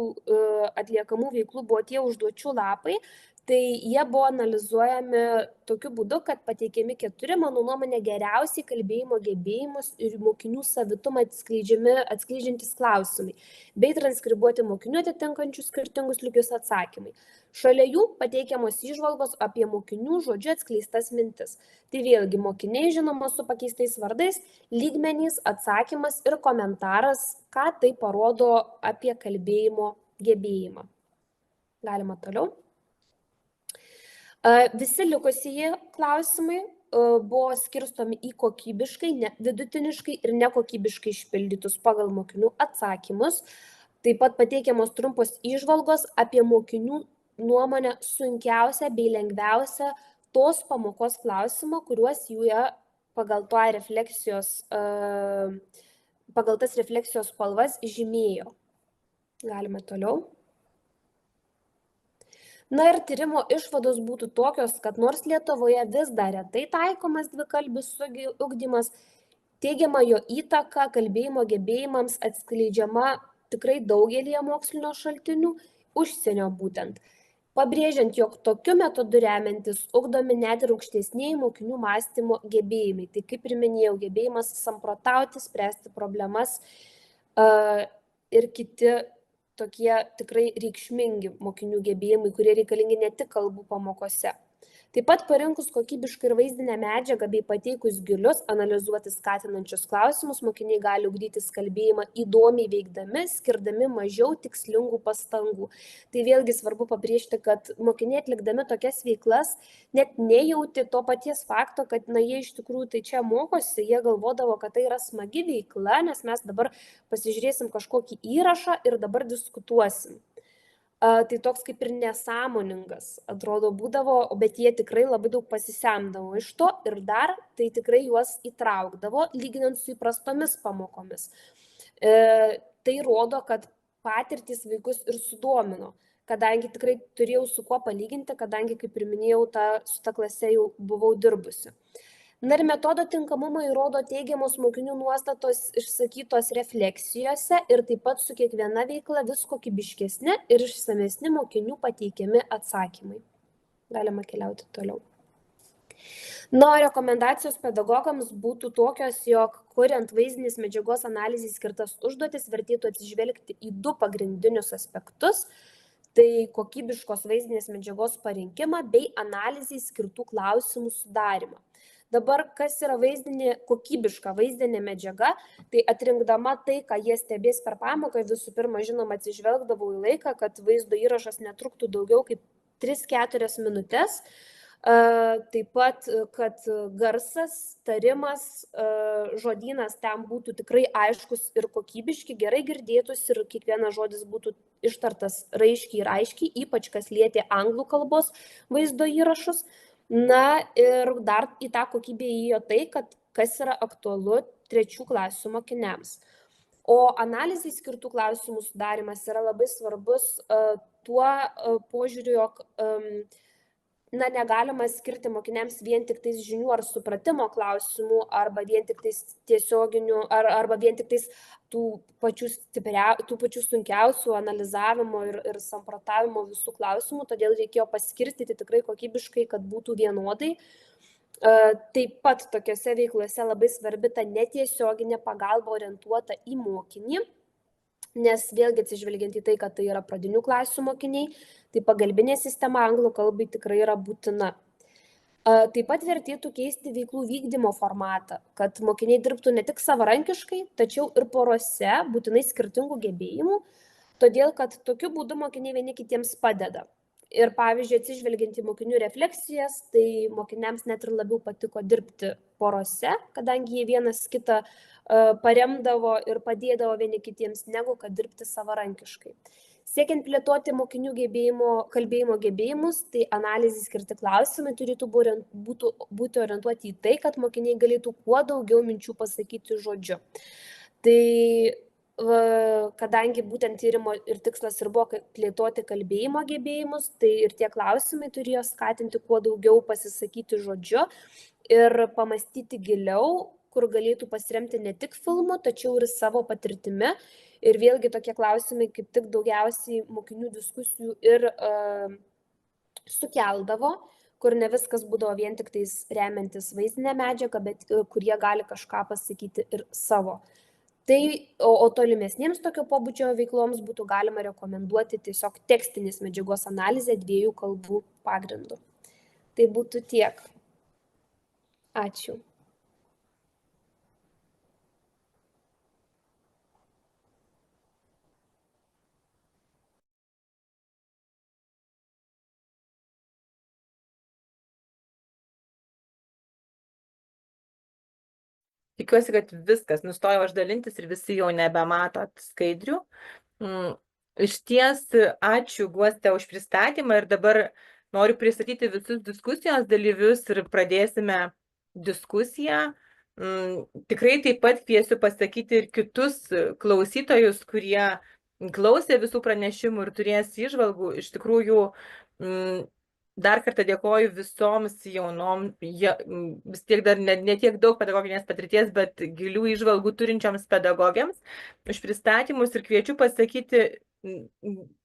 atliekamų veiklų buvo tie užduočių lapai. Tai jie buvo analizuojami tokiu būdu, kad pateikiami 4, mano nuomonė, geriausiai kalbėjimo gebėjimus ir mokinių savitumą atskleidžiantys klausimai, bei transkribuoti mokinių atitinkančius skirtingus lygius atsakymai. Šalia jų pateikiamos įžvalgos apie mokinių žodžiu atskleistas mintis. Tai vėlgi mokiniai, žinoma, su pakeistais vardais, lygmenys, atsakymas ir komentaras, ką tai parodo apie kalbėjimo gebėjimą. Galima toliau. Visi likusieji klausimai buvo skirstomi į kokybiškai, vidutiniškai ir nekokybiškai išpildytus pagal mokinių atsakymus. Taip pat pateikiamos trumpos įžvalgos apie mokinių nuomonę sunkiausią bei lengviausią tos pamokos klausimą, kuriuos jie pagal tas refleksijos spalvas žymėjo. Galime toliau. Na ir tyrimo išvados būtų tokios, kad nors Lietuvoje vis dar retai taikomas dvikalbis ugdymas, teigiama jo įtaka kalbėjimo gebėjimams atskleidžiama tikrai daugelį mokslinio šaltinių, užsienio būtent. Pabrėžiant, jog tokiu metodu remiantis ugdomi net ir aukštesnieji mokinių mąstymo gebėjimai. Tai kaip ir minėjau, gebėjimas samprotauti, spręsti problemas ir kiti tokie tikrai reikšmingi mokinių gebėjimai, kurie reikalingi ne tik kalbų pamokose. Taip pat parinkus kokybišką ir vaizdinę medžiagą bei pateikus gilius, analizuoti skatinančius klausimus, mokiniai gali ugdytis kalbėjimą įdomiai veikdami, skirdami mažiau tikslingų pastangų. Tai vėlgi svarbu pabrėžti, kad mokiniai atlikdami tokias veiklas net nejauti to paties fakto, kad jie iš tikrųjų tai čia mokosi, jie galvodavo, kad tai yra smagi veikla, nes mes dabar pasižiūrėsim kažkokį įrašą ir dabar diskutuosim. Tai toks kaip ir nesąmoningas, atrodo, būdavo, bet jie tikrai labai daug pasisemdavo iš to ir dar tai tikrai juos įtraukdavo, lyginant su įprastomis pamokomis. Tai rodo, kad patirtys vaikus ir sudomino, kadangi tikrai turėjau su kuo palyginti, kadangi, kaip ir minėjau, su ta klase jau buvau dirbusi. Na ir metodo tinkamumą įrodo teigiamos mokinių nuostatos išsakytos refleksijose ir taip pat su kiekviena veikla vis kokybiškesni ir išsamesni mokinių pateikiami atsakymai. Galima keliauti toliau. Na, rekomendacijos pedagogams būtų tokios, jog kuriant vaizdinės medžiagos analizės skirtas užduotis, vertėtų atsižvelgti į 2 pagrindinius aspektus. Tai kokybiškos vaizdinės medžiagos parinkimą bei analizai skirtų klausimų sudarimą. Dabar, kas yra kokybiška vaizdinė medžiaga, tai atrinkdama tai, ką jie stebės per pamoką, visų pirma, žinoma, atsižvelgdavau į laiką, kad vaizdo įrašas netruktų daugiau kaip 3-4 minutės. Taip pat, kad garsas, tarimas, žodynas ten būtų tikrai aiškus ir kokybiški, gerai girdėtus ir kiekvienas žodis būtų ištartas raiškiai ir aiškiai, ypač kas lietė anglų kalbos vaizdo įrašus. Na ir dar į tą kokybę įėjo tai, kad kas yra aktualu 3 klasių mokiniams. O analizai skirtų klausimų sudarimas yra labai svarbus tuo požiūriu, jog negalima skirti mokiniams vien tik tais žinių ar supratimo klausimų, arba vien tik tais tiesioginių, arba vien tik tais tų pačių sunkiausių analizavimo ir samprotavimo visų klausimų, todėl reikėjo paskirstyti tikrai kokybiškai, kad būtų vienodai. Taip pat tokiose veiklose labai svarbi ta netiesioginė pagalba orientuota į mokinį, nes vėlgi atsižvelgiant į tai, kad tai yra pradinių klasių mokiniai, tai pagalbinė sistema anglų kalbai tikrai yra būtina. Taip pat vertėtų keisti veiklų vykdymo formatą, kad mokiniai dirbtų ne tik savarankiškai, tačiau ir porose, būtinai skirtingų gebėjimų, todėl kad tokiu būdu mokiniai vieni kitiems padeda. Ir pavyzdžiui, atsižvelgiant į mokinių refleksijas, tai mokiniams net ir labiau patiko dirbti porose, kadangi jie vienas kitą paremdavo ir padėdavo vieni kitiems, negu kad dirbti savarankiškai. Siekiant plėtoti mokinių kalbėjimo gebėjimus, tai analizai skirti klausimai turėtų būti orientuoti į tai, kad mokiniai galėtų kuo daugiau minčių pasakyti žodžiu. Tai kadangi būtent tyrimo ir tikslas ir buvo plėtoti kalbėjimo gebėjimus, tai ir tie klausimai turėjo skatinti kuo daugiau pasisakyti žodžiu ir pamastyti giliau, kur galėtų pasiremti ne tik filmu, tačiau ir savo patirtimi. Ir vėlgi tokie klausimai kaip tik daugiausiai mokinių diskusijų ir sukeldavo, kur ne viskas būdavo vien tik tais remiantis vaizdinę medžiagą, bet kur jie gali kažką pasakyti ir savo. O tolimesniems tokio pobūdžio veikloms būtų galima rekomenduoti tiesiog tekstinės medžiagos analizę 2 kalbų pagrindu. Tai būtų tiek. Ačiū. Tikiuosi, kad viskas, nustojau aš dalintis ir visi jau nebematot skaidrių. Išties, ačiū Guoste už pristatymą ir dabar noriu pristatyti visus diskusijos dalyvius ir pradėsime diskusiją. Tikrai taip pat kviesiu pasakyti ir kitus klausytojus, kurie klausė visų pranešimų ir turės įžvalgų. Iš tikrųjų, dar kartą dėkoju visoms jaunom, vis tiek dar ne tiek daug pedagoginės patirties, bet gilių įžvalgų turinčioms pedagogėms už pristatymus ir kviečiu pasakyti,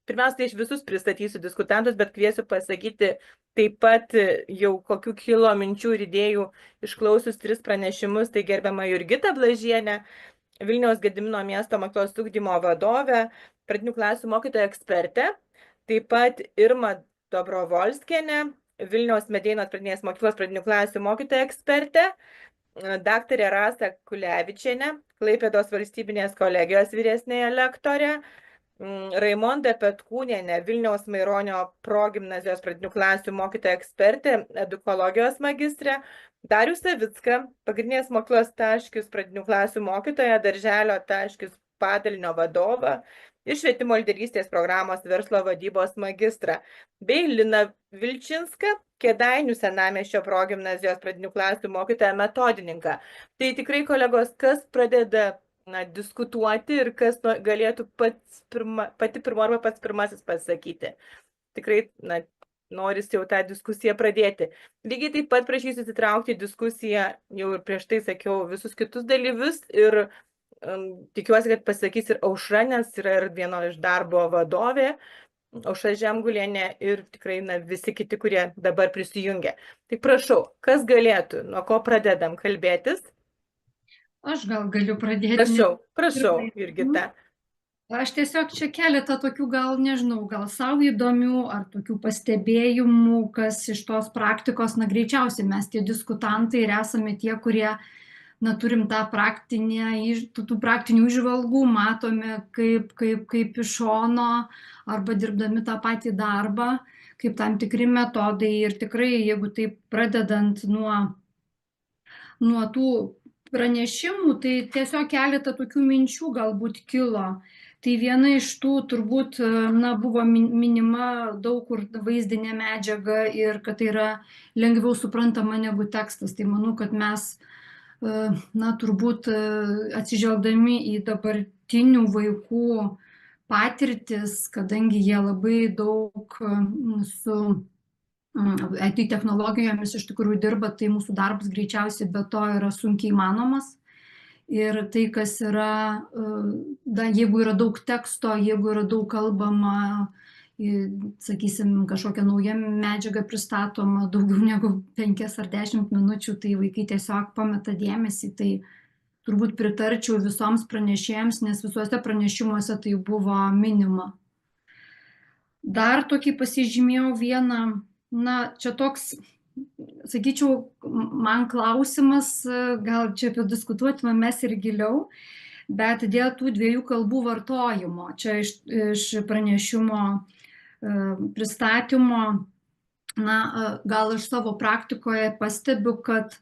pirmiausia, iš visus pristatysiu diskutantus, bet kviesiu pasakyti taip pat jau kokių kilo minčių ir idėjų išklausius 3 pranešimus, tai gerbiama Jurgita Blažienė, Vilniaus Gedimino miesto mokyklos ugdymo vadovė, pradinių klasių mokytoja ekspertė, taip pat Irma Dobrovolskienė, Vilniaus Medeinos pradinės mokyklos pradinių klasių mokytoja ekspertė, daktarė Rasa Kulevičienė, Klaipėdos valstybinės kolegijos vyresnėje lektorė, Raimonda Petkūnienė, Vilniaus Maironio progimnazijos pradinių klasių mokytoja ekspertė, edukologijos magistrė, Darius Savicka, pagrindinės mokyklos Taškius pradinių klasių mokytoja, darželio Taškius padalinio vadovą ir švietimo lyderystės programos verslo vadybos magistrą, bei Lina Vilčinska, Kėdainių senamiesčio progimnazijos pradinių klasių mokytoja metodininką. Tai tikrai, kolegos, kas pradeda diskutuoti ir kas galėtų pati pirma arba pats pirmasis pasakyti. Tikrai, norisi jau tą diskusiją pradėti. Lygiai taip pat prašysiu įsitraukti į diskusiją, jau ir prieš tai sakiau, visus kitus dalyvius ir tikiuosi, kad pasakys ir Aušra, nes yra ir vieno iš darbo vadovė, Aušra Žemgulienė ir tikrai visi kiti, kurie dabar prisijungia. Tai prašau, kas galėtų, nuo ko pradedam kalbėtis? Aš gal galiu pradėti. Prašau, Jurgita. Aš tiesiog čia keletą tokių gal savo įdomių ar tokių pastebėjimų, kas iš tos praktikos, greičiausiai mes tie diskutantai ir esame tie, kurie turim tų praktinių įžvalgų, matome kaip iš šono arba dirbdami tą patį darbą, kaip tam tikri metodai ir tikrai, jeigu taip pradedant nuo tų pranešimų, tai tiesiog keletą tokių minčių galbūt kilo. Tai viena iš tų turbūt buvo minima daug kur vaizdinė medžiaga ir kad tai yra lengviau suprantama negu tekstas. Tai manau, kad mes turbūt atsižvelgdami į dabartinių vaikų patirtis, kadangi jie labai daug su IT technologijomis iš tikrųjų dirba, tai mūsų darbas greičiausiai be to yra sunkiai įmanomas. Ir tai, kas yra, jeigu yra daug teksto, jeigu yra daug kalbama, sakysim, kažkokia nauja medžiaga pristatoma daugiau negu 5 ar 10 minučių, tai vaikai tiesiog pameta dėmesį. Tai turbūt pritarčiau visoms pranešėjams, nes visuose pranešimuose tai buvo minima. Dar tokį pasižymėjau vieną, čia toks, sakyčiau, man klausimas, gal čia padiskutuotume mes ir giliau, bet dėl tų 2 kalbų vartojimo. Čia iš pranešimo pristatymo, gal aš savo praktikoje pastebiu, kad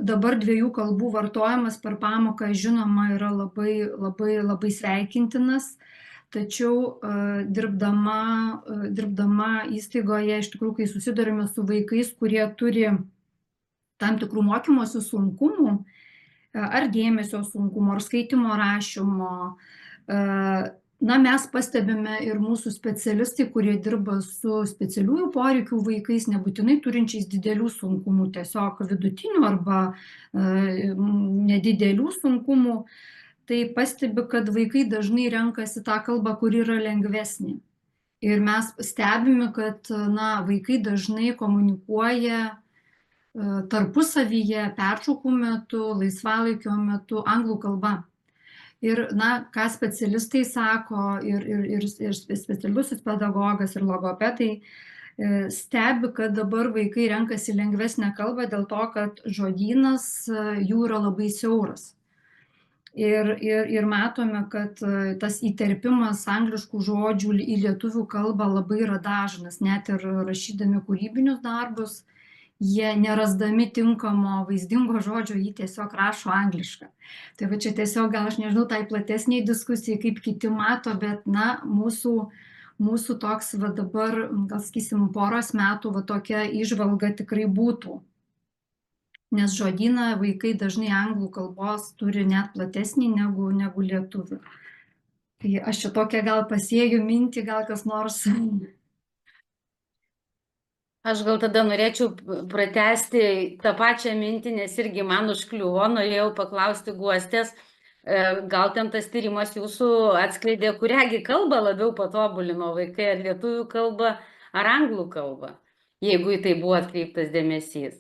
dabar 2 kalbų vartojimas per pamoką, žinoma, yra labai sveikintinas. Tačiau dirbdama įstaigoje, iš tikrųjų, kai susidurime su vaikais, kurie turi tam tikrų mokymosi sunkumų, ar dėmesio sunkumų, ar skaitimo rašymo, mes pastebime ir mūsų specialistai, kurie dirba su specialiųjų poreikių vaikais, nebūtinai turinčiais didelių sunkumų, tiesiog vidutinių arba nedidelių sunkumų, tai pastebi, kad vaikai dažnai renkasi tą kalbą, kuri yra lengvesnė. Ir mes stebime, kad vaikai dažnai komunikuoja tarpusavyje pertraukų metu, laisvalaikio metu anglų kalba. Ir ką specialistai sako, ir specialusis pedagogas, ir logopedai stebi, kad dabar vaikai renkasi lengvesnę kalbą dėl to, kad žodynas jų yra labai siauras. Ir matome, kad tas įterpimas angliškų žodžių į lietuvių kalbą labai yra dažnas, net ir rašydami kūrybinius darbus, jie nerasdami tinkamo vaizdingo žodžio, jį tiesiog rašo anglišką. Tai va čia tiesiog, gal aš nežinau, tai platesniai diskusijai, kaip kiti mato, bet mūsų toks va dabar, gal sakysim, poros metų va tokia įžvalga tikrai būtų. Nes žodyną vaikai dažnai anglų kalbos turi net platesnį negu lietuvių. Tai aš čia tokią gal pasėjau mintį, gal kas nors. Aš gal tada norėčiau pratęsti tą pačią mintį, nes irgi man užkliuvo, norėjau paklausti Guostės, gal ten tas tyrimas jūsų atskleidė, kuriągi kalbą labiau patobulino vaikai, ar lietuvių kalbą, ar anglų kalbą, jeigu į tai buvo atkreiptas dėmesys.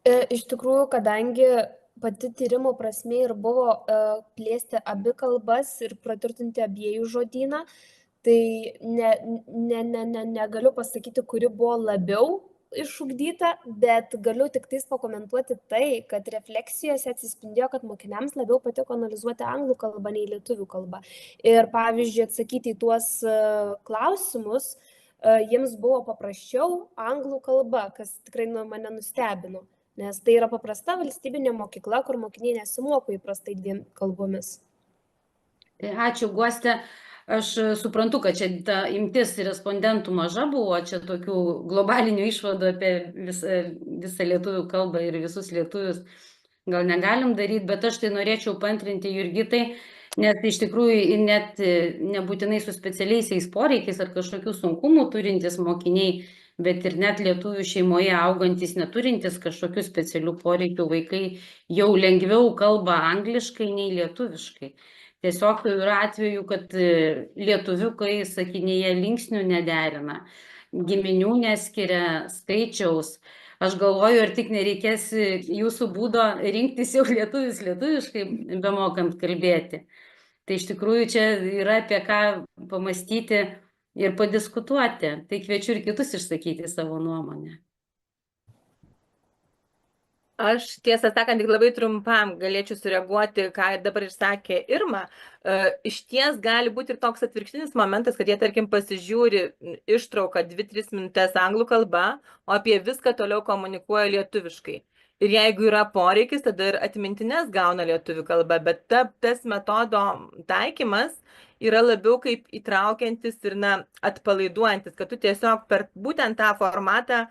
Iš tikrųjų, kadangi pati tyrimo prasmė ir buvo plėsti abi kalbas ir praturtinti abiejų žodyną, Tai negaliu pasakyti, kuri buvo labiau išugdyta, bet galiu tik tais pakomentuoti tai, kad refleksijose atsispindėjo, kad mokiniams labiau patiko analizuoti anglų kalbą nei lietuvių kalbą. Ir pavyzdžiui, atsakyti į tuos klausimus jiems buvo paprasčiau anglų kalba, kas tikrai mane nustebino, nes tai yra paprasta valstybinė mokykla, kur mokiniai nesimoko įprastai 2 kalbomis. Ačiū, Guoste. Aš suprantu, kad čia ta imtis respondentų maža buvo, čia tokių globalinių išvadų apie visą lietuvių kalbą ir visus lietuvius gal negalim daryti, bet aš tai norėčiau paantrinti Jurgitai, nes iš tikrųjų net nebūtinai su specialiaisiais poreikiais ar kažkokių sunkumų turintys mokiniai, bet ir net lietuvių šeimoje augantis neturintis kažkokių specialių poreikių vaikai jau lengviau kalba angliškai nei lietuviškai. Tiesiog yra atveju, kad lietuviukai sakinyje linksnių nederina, giminių neskiria, skaičiaus. Aš galvoju, ar tik nereikės jūsų būdo rinktis jau lietuviškai bemokant kalbėti. Tai iš tikrųjų čia yra apie ką pamastyti ir padiskutuoti. Tai kviečiu ir kitus išsakyti savo nuomonę. Aš tiesą sakant, tik labai trumpam galėčiau sureaguoti, ką ir dabar išsakė Irma. Iš ties gali būti ir toks atvirkštinis momentas, kad jie, tarkim, pasižiūri ištrauką 2-3 minutės anglų kalba, o apie viską toliau komunikuoja lietuviškai. Ir jeigu yra poreikis, tada ir atmintinės gauna lietuvių kalba, bet tas metodo taikymas yra labiau kaip įtraukiantis ir atpalaiduojantis, kad tu tiesiog per būtent tą formatą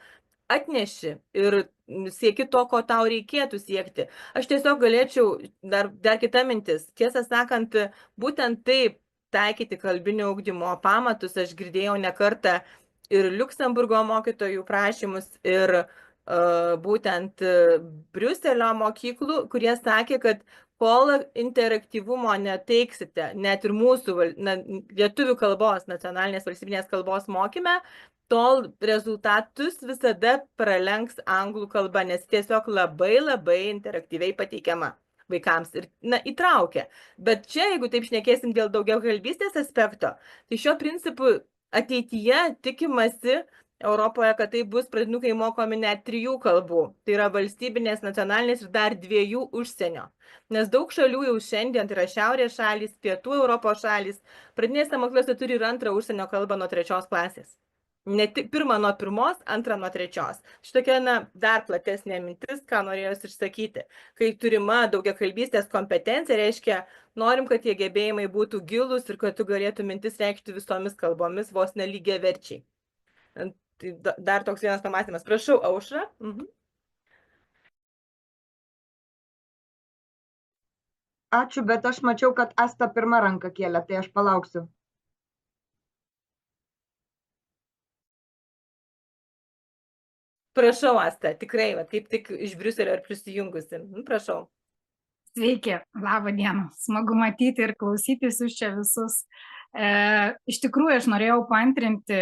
atneši ir sieki to, ko tau reikėtų siekti. Aš tiesiog galėčiau, dar kita mintis, tiesą sakant, būtent taip taikyti kalbinio ugdymo pamatus, aš girdėjau ne kartą ir Liuksemburgo mokytojų prašymus, ir būtent Briuselio mokyklų, kurie sakė, kad kol interaktyvumo neteiksite, net ir mūsų lietuvių kalbos, nacionalinės valstybinės kalbos mokyme, tol rezultatus visada pralenks anglų kalba, nes tiesiog labai interaktyviai pateikiama vaikams ir įtraukia. Bet čia, jeigu taip šnekėsim dėl daugiakalbystės aspekto, tai šiuo principu ateityje tikimasi Europoje, kad tai bus pradinukai mokomi net 3 kalbų. Tai yra valstybinės, nacionalinės ir dar 2 užsienio. Nes daug šalių jau šiandien, tai yra šiaurės šalys, pietų Europos šalys, pradinėse mokyklose turi ir 2 užsienio kalbą nuo 3 klasės. Ne tik 1 nuo 1, 2 nuo 3. Šitokia dar platesnė mintis, ką norėjau išsakyti. Kai turima daugiakalbystės kompetencija, reiškia, norim, kad tie gebėjimai būtų gilūs ir kad tu galėtų mintis reikšti visomis kalbomis, vos nelygiaverčiai. Tai dar toks vienas pamatymas. Prašau, Aušra. Ačiū, bet aš mačiau, kad Asta pirma ranką kėlė, tai aš palauksiu. Prašau, Asta, tikrai, kaip tik iš Briuselio ir prisijungusi. Prašau. Sveiki, labą dieną. Smagu matyti ir klausytis jūs čia visus. Iš tikrųjų, aš norėjau paantrinti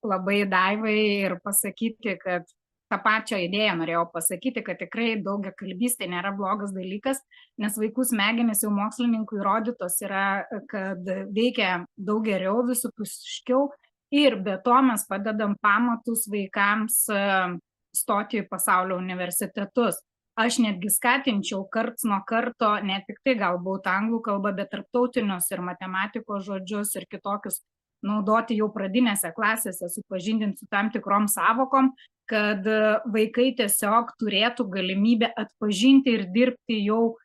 labai Daivai ir pasakyti, kad tą pačią idėją norėjau pasakyti, kad tikrai daugiakalbystė nėra blogas dalykas, nes vaikų smegenys jau mokslininkų įrodytos yra, kad veikia daug geriau, visapusiškiau ir be to mes padedam pamatus vaikams stoti į pasaulio universitetus. Aš netgi skatinčiau karts nuo karto, ne tik tai galbūt anglų kalbą, bet tarptautinius ir matematikos žodžius ir kitokius naudoti jau pradinėse klasėse, supažindinti su tam tikrom savokom, kad vaikai tiesiog turėtų galimybę atpažinti ir dirbti jau,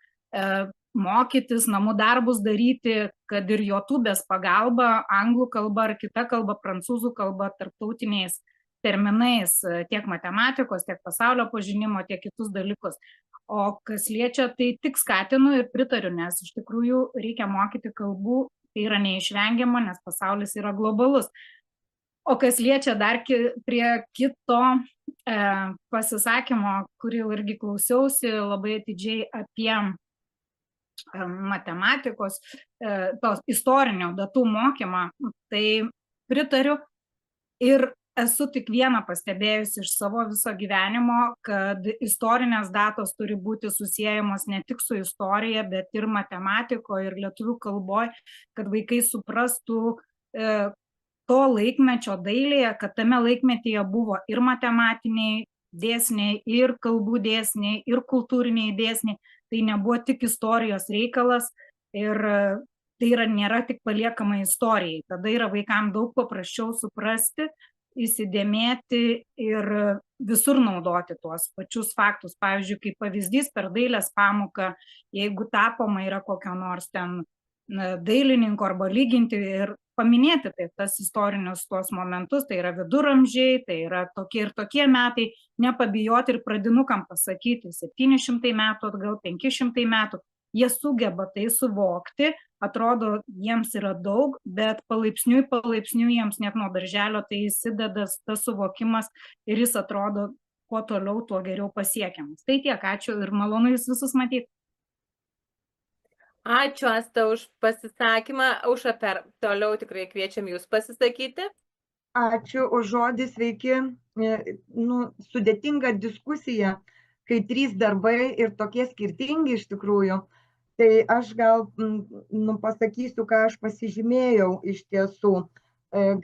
mokytis, namų darbus daryti, kad ir YouTube'ės pagalba, anglų kalba ar kita kalba, prancūzų kalba, tarptautiniais terminais, tiek matematikos, tiek pasaulio pažinimo, tiek kitus dalykus. O kas liečia, tai tik skatinu ir pritariu, nes iš tikrųjų reikia mokyti kalbų, tai yra neišvengiama, nes pasaulis yra globalus. O kas liečia dar prie kito pasisakymo, kurį irgi klausiausi labai atidžiai apie matematikos, tos istorinio datų mokymą, tai pritariu ir esu tik vieną pastebėjusi iš savo viso gyvenimo, kad istorinės datos turi būti susiejamos ne tik su istorija, bet ir matematikoje ir lietuvių kalboje, kad vaikai suprastų to laikmečio dailėje, kad tame laikmetyje buvo ir matematiniai dėsniai, ir kalbų dėsniai, ir kultūriniai dėsniai. Tai nebuvo tik istorijos reikalas ir tai nėra tik paliekama istorijai. Tada yra vaikams daug paprasčiau suprasti, įsidėmėti ir visur naudoti tuos pačius faktus. Pavyzdžiui, kaip pavyzdys per dailės pamoką, jeigu tapoma yra kokio nors ten dailininko arba lyginti ir paminėti tai tas istorinius tuos momentus, tai yra viduramžiai, tai yra tokie ir tokie metai, nepabijoti ir pradinukam pasakyti 700 metų atgal, 500 metų, jie sugeba tai suvokti, atrodo jiems yra daug, bet palaipsniui jiems net nuo darželio tai įsideda tas suvokimas ir jis atrodo kuo toliau, tuo geriau pasiekiamas. Tai tiek, ačiū ir malonu jūs visus matyti. Ačiū, Asta, už pasisakymą. Aušra, toliau tikrai kviečiam jūs pasisakyti. Ačiū už žodį, sveiki. Sudėtinga diskusija, kai 3 darbai ir tokie skirtingi iš tikrųjų. Tai aš gal pasakysiu, ką aš pasižymėjau iš tiesų.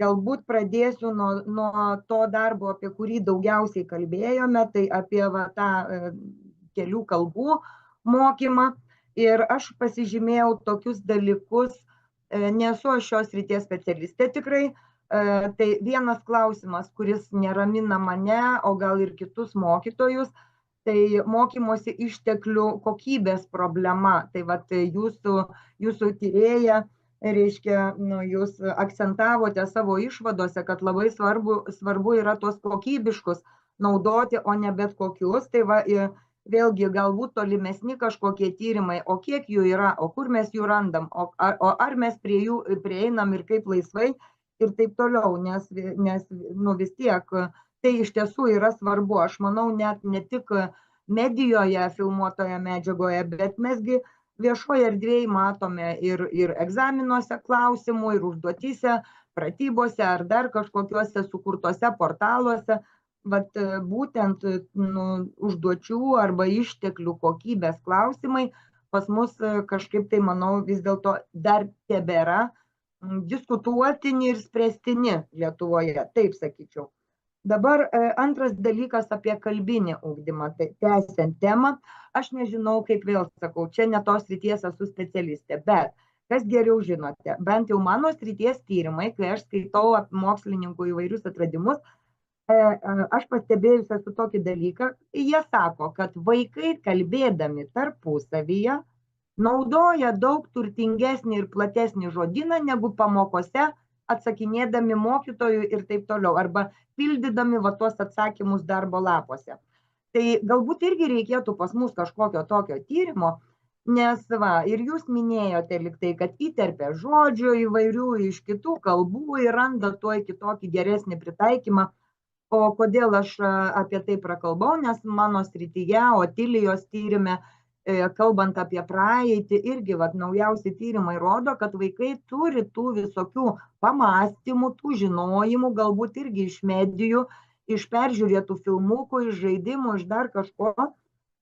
Galbūt pradėsiu nuo to darbo, apie kurį daugiausiai kalbėjome, tai apie tą kelių kalbų mokymą. Ir aš pasižymėjau tokius dalykus, nesu aš šios srities specialistė tikrai, tai vienas klausimas, kuris neramina mane, o gal ir kitus mokytojus, tai mokymosi išteklių kokybės problema. Tai vat jūsų tyrėja, reiškia, jūs akcentavote savo išvadose, kad labai svarbu yra tuos kokybiškus naudoti, o ne bet kokius. Tai va, vėlgi galbūt tolimesni kažkokie tyrimai, o kiek jų yra, o kur mes jų randam, o ar mes prie jų prieinam ir kaip laisvai ir taip toliau, nes vis tiek tai iš tiesų yra svarbu. Aš manau, net ne tik medijoje filmuotoje medžiagoje, bet mesgi viešoje erdvėje matome ir egzaminuose klausimų, ir užduotyse, pratybose ar dar kažkokiuose sukurtose portaluose. Vat būtent užduočių arba išteklių kokybės klausimai pas mus kažkaip tai, manau, vis dėlto dar tebėra diskutuotini ir spręstini Lietuvoje, taip sakyčiau. Dabar antras dalykas apie kalbinį ugdymą, tai tęsiant temą, aš nežinau, kaip vėl sakau, čia ne tos srities esu specialistė, bet kas geriau žinote, bent jau mano srities tyrimai, kai aš skaitau mokslininkų įvairius atradimus, aš pastebėjus esu tokį dalyką, jie sako, kad vaikai kalbėdami tarpusavyje naudoja daug turtingesnį ir platesnį žodyną negu pamokose atsakinėdami mokytojų ir taip toliau, arba pildydami va tuos atsakymus darbo lapuose. Tai galbūt irgi reikėtų pas mus kažkokio tokio tyrimo, nes va, ir jūs minėjote liktai, kad įterpia žodžių įvairių iš kitų kalbų ir randa tuoj kitokį geresnį pritaikymą. O kodėl aš apie tai prakalbau, nes mano srityje, Otilijos tyrime, kalbant apie praeitį, irgi naujausi tyrimai rodo, kad vaikai turi tų visokių pamąstymų, tų žinojimų, galbūt irgi iš medijų, iš peržiūrėtų filmukų, iš žaidimų, iš dar kažko.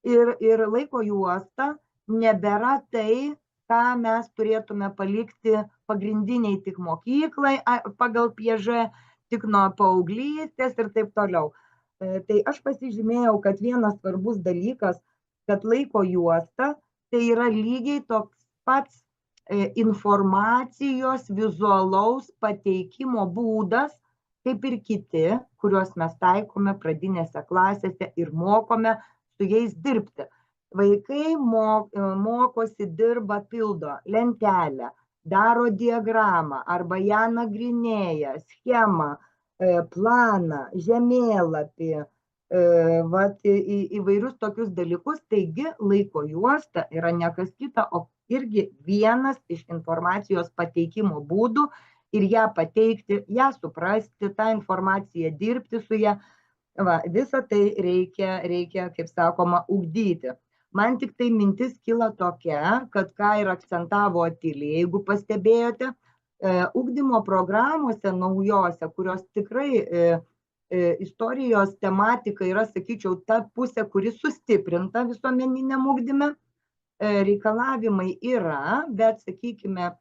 Ir laiko juosta nebėra tai, ką mes turėtume palikti pagrindiniai tik mokyklai pagal Piaget, tik nuo paauglystės ir taip toliau. Tai aš pasižymėjau, kad vienas svarbus dalykas, kad laiko juosta tai yra lygiai toks pats informacijos vizualaus pateikimo būdas, kaip ir kiti, kuriuos mes taikome pradinėse klasėse ir mokome su jais dirbti. Vaikai mokosi, dirba, pildo lentelę, daro diagramą arba ją nagrinėja, schemą, planą, žemėlapį, įvairius tokius dalykus. Taigi laiko juosta yra ne kas kita, o irgi vienas iš informacijos pateikimo būdų ir ją pateikti, ją suprasti, tą informaciją dirbti su ją. Visą tai reikia, kaip sakoma, ugdyti. Man tik tai mintis kyla tokia, kad ką ir akcentavo Otilija, jeigu pastebėjote, ugdymo programuose naujose, kurios tikrai istorijos tematika yra, sakyčiau, ta pusė, kuri sustiprinta visuomeniniam ugdyme, reikalavimai yra, bet, sakykime,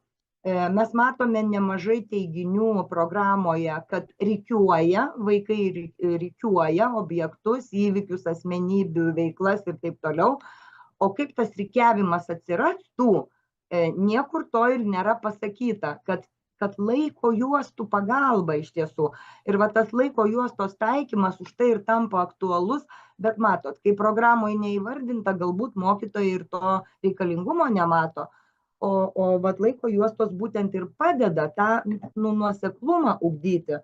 Mes matome nemažai teiginių programoje, kad vaikai rikiuoja objektus, įvykius, asmenybių, veiklas ir taip toliau. O kaip tas rikiavimas atsirastų, niekur to ir nėra pasakyta, kad laiko juostų pagalba iš tiesų. Ir va tas laiko juostos taikymas už tai ir tampa aktualus, bet matot, kai programoje neįvardinta, galbūt mokytojai ir to reikalingumo nemato. O vat laiko juostos būtent ir padeda tą nuoseklumą ugdyti,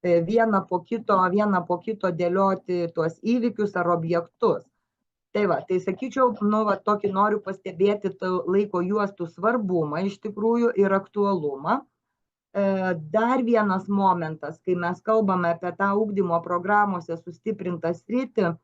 vieną po kito dėlioti tuos įvykius ar objektus. Tai sakyčiau, tokį noriu pastebėti laiko juostų svarbumą iš tikrųjų ir aktualumą. Dar vienas momentas, kai mes kalbame apie tą ugdymo programuose sustiprintą sritį,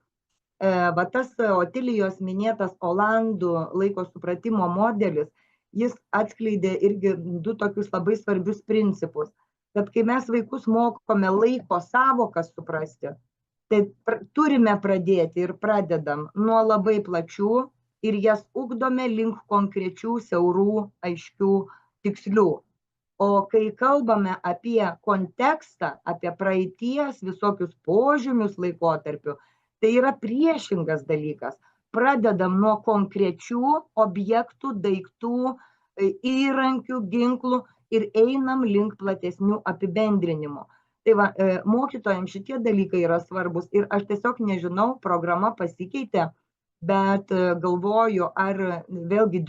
va tas Otilijos minėtas Olandų laiko supratimo modelis, jis atskleidė irgi du tokius labai svarbius principus, kad kai mes vaikus mokome laiko savokas suprasti, tai turime pradėti ir pradedam nuo labai plačių ir jas ugdome link konkrečių, siaurų, aiškių, tikslių. O kai kalbame apie kontekstą, apie praeities visokius požymius laikotarpių, tai yra priešingas dalykas. Pradedam nuo konkrečių objektų, daiktų, įrankių, ginklų ir einam link platesnių apibendrinimų. Tai va, mokytojams šitie dalykai yra svarbus ir aš tiesiog nežinau, programa pasikeitė, bet galvoju, ar vėlgi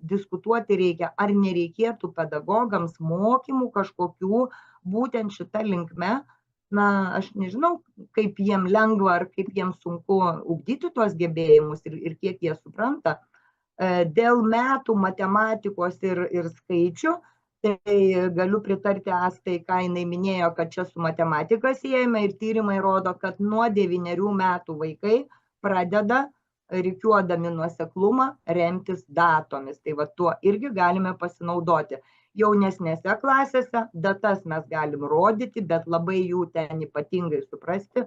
diskutuoti reikia, ar nereikėtų pedagogams mokymų kažkokių būtent šitą linkme. Aš nežinau, kaip jiem lengva ar kaip jiem sunku ugdyti tuos gebėjimus ir kiek jie supranta. Dėl metų matematikos ir skaičių, tai galiu pritarti Astai, ką jinai minėjo, kad čia su matematika siejame ir tyrimai rodo, kad nuo 9 metų vaikai pradeda rikiuodami nuoseklumą remtis datomis. Tai va tuo irgi galime pasinaudoti. Jaunesnėse klasėse datas mes galim rodyti, bet labai jų ten ypatingai suprasti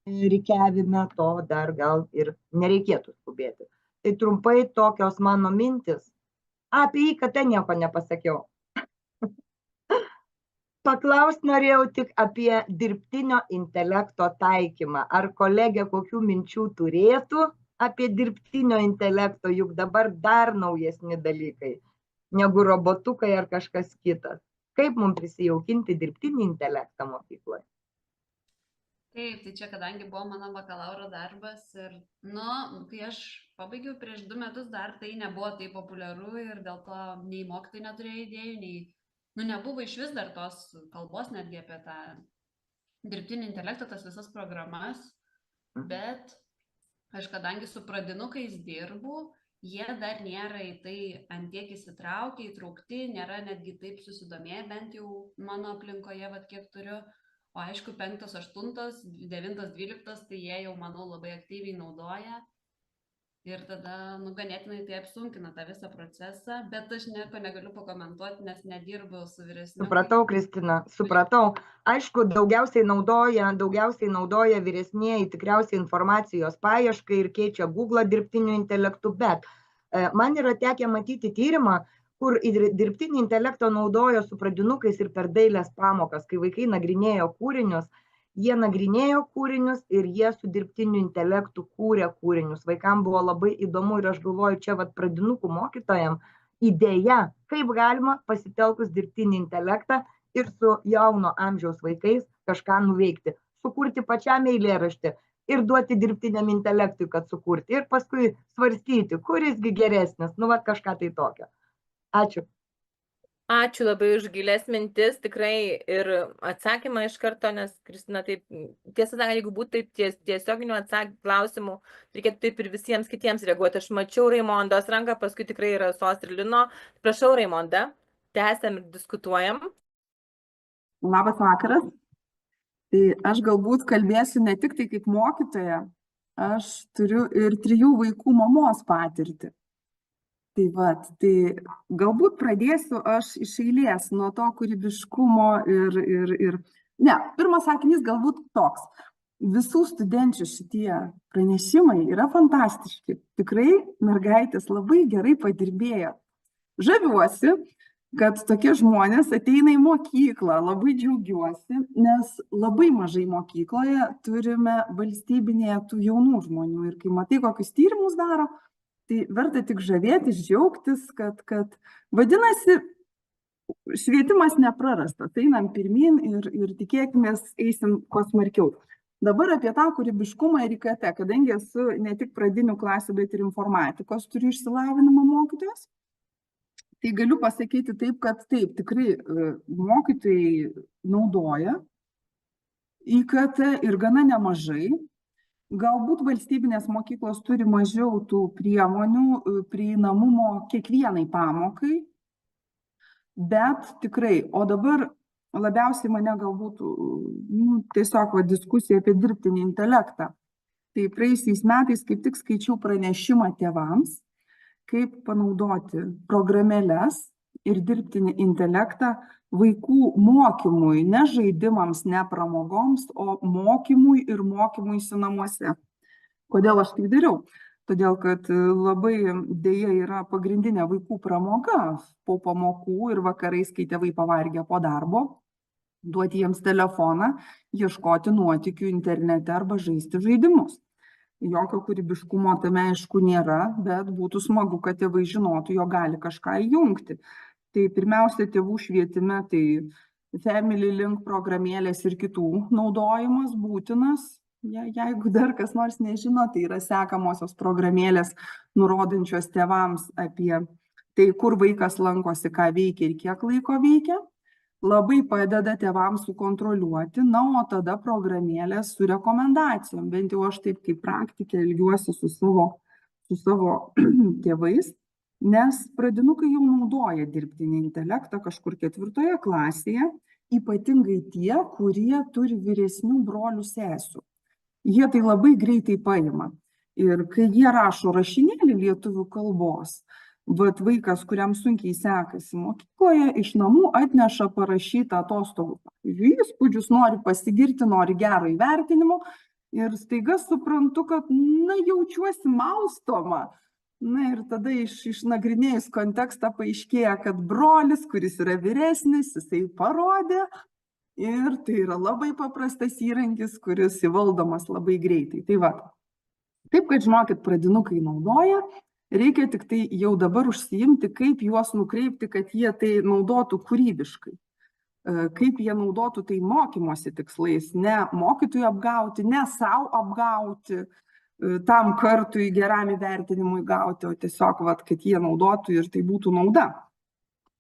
rikiavime to dar gal ir nereikėtų skubėti. Tai trumpai tokios mano mintis. Apie IKT nieko nepasakiau. Paklaust norėjau tik apie dirbtinio intelekto taikymą. Ar kolegė kokių minčių turėtų apie dirbtinio intelekto, juk dabar dar naujesni dalykai negu robotukai ar kažkas kitas. Kaip mums prisijaukinti dirbtinį intelektą mokykloje? Taip, tai čia kadangi buvo mano bakalauro darbas ir, kai aš pabaigiau prieš 2 metus, dar tai nebuvo taip populiaru ir dėl to nei mokytojai neturėjo idėjų, nei, nebuvo iš vis dar tos kalbos netgi apie tą dirbtinį intelektą, tas visas programas, bet aš kadangi su pradinukais dirbu, jie dar nėra į tai antiek įsitraukę, įtraukti, nėra netgi taip susidomėję, bent jau mano aplinkoje, kiek turiu. O aišku, 5, 8, 9, 12, tai jie jau, manau, labai aktyviai naudoja. Ir tada, ganėtinai tai apsunkina tą visą procesą, bet aš nieko negaliu pakomentuoti, nes nedirbu su vyresniu. Supratau, Kristina, supratau. Aišku, daugiausiai naudoja vyresnieji tikriausiai informacijos paieškai ir keičia Google dirbtiniu intelektu, bet man yra tekę matyti tyrimą, kur dirbtinį intelektą naudojo su pradinukais ir per dailės pamokas, kai vaikai nagrinėjo kūrinius, jie nagrinėjo kūrinius ir jie su dirbtiniu intelektu kūrė kūrinius. Vaikam buvo labai įdomu ir aš galvoju, čia pradinukų mokytojam idėja, kaip galima pasitelkus dirbtinį intelektą ir su jauno amžiaus vaikais kažką nuveikti. Sukurti pačiam eilėraštį ir duoti dirbtiniam intelektui, kad sukurti. Ir paskui svarstyti, kurisgi geresnis, kažką tai tokio. Ačiū. Ačiū labai už gilias mintis, tikrai ir atsakymą iš karto, nes Kristina taip, tiesą sakant, jeigu būtų taip tiesioginių klausimų, reikėtų taip ir visiems kitiems reaguoti. Aš mačiau Raimondos ranką, paskui tikrai yra Sos ir Lino. Prašau, Raimonda, tęsiam ir diskutuojam. Labas vakaras. Tai aš galbūt kalbėsiu ne tik tai kaip mokytoja, aš turiu ir 3 vaikų mamos patirtį. Tai galbūt pradėsiu aš iš eilės nuo to kūrybiškumo ir... Ne, pirmas sakinys galbūt toks. Visų studenčių šitie pranešimai yra fantastiški. Tikrai mergaitės labai gerai padirbėjo. Žaviuosi, kad tokie žmonės ateina į mokyklą. Labai džiaugiuosi, nes labai mažai mokykloje turime valstybinėje tų jaunų žmonių. Ir kai matai, kokius tyrimus daro, tai verta tik žavėtis, džiaugtis, kad vadinasi, švietimas neprarastas. Einam pirmin ir tikėkimės eisim kuo smarkiau. Dabar apie tą kūrybiškumą ir IKT, kadangi esu ne tik pradinių klasių, bet ir informatikos turiu išsilavinimą mokytojas. Tai galiu pasakyti taip, kad taip, tikrai mokytojai naudoja IKT ir gana nemažai. Galbūt valstybinės mokyklos turi mažiau tų priemonių prieinamumo kiekvienai pamokai, bet tikrai, o dabar labiausiai mane galbūt tiesiog diskusija apie dirbtinį intelektą. Tai praėjusiais metais kaip tik skaičiau pranešimą tėvams, kaip panaudoti programėles ir dirbtinį intelektą vaikų mokymui, ne žaidimams, ne pramogoms, o mokymui ir mokymuisi namuose. Kodėl aš tai dariau? Todėl, kad labai dėja yra pagrindinė vaikų pramoga po pamokų ir vakarais, kai tėvai pavargę po darbo, duoti jiems telefoną, ieškoti nuotykių internete arba žaisti žaidimus. Jokio kūrybiškumo tame aišku nėra, bet būtų smagu, kad tėvai žinotų, jo gali kažką įjungti. Tai pirmiausia, tėvų švietime, tai Family Link programėlės ir kitų naudojimas būtinas. Jeigu dar kas nors nežino, tai yra sekamosios programėlės, nurodančios tėvams apie tai, kur vaikas lankosi, ką veikia ir kiek laiko veikia. Labai padeda tėvams sukontroliuoti, o tada programėlės su rekomendacijom. Bent jau aš taip kaip praktikė elgiuosi su savo tėvais, nes pradinukai jau naudoja dirbtinį intelektą kažkur 4 klasėje, ypatingai tie, kurie turi vyresnių brolių sesių. Jie tai labai greitai paima. Ir kai jie rašo rašinėlį lietuvių kalbos, bet vaikas, kuriam sunkiai sekasi mokykloje, iš namų atneša parašytą atostogų įspūdžius, nori pasigirti, nori gero įvertinimo ir staiga suprantu, kad, jaučiuosi maustoma. Ir tada išnagrinėjus kontekstą paaiškėja, kad brolis, kuris yra vyresnis, jisai parodė ir tai yra labai paprastas įrankis, kuris įvaldomas labai greitai. Tai va, taip, kad žinokit, pradinukai naudoja. Reikia tik tai jau dabar užsiimti, kaip juos nukreipti, kad jie tai naudotų kūrybiškai. Kaip jie naudotų tai mokymosi tikslais, ne mokytojui apgauti, ne savo apgauti, tam kartui geram įvertinimui gauti, o tiesiog, kad jie naudotų ir tai būtų nauda.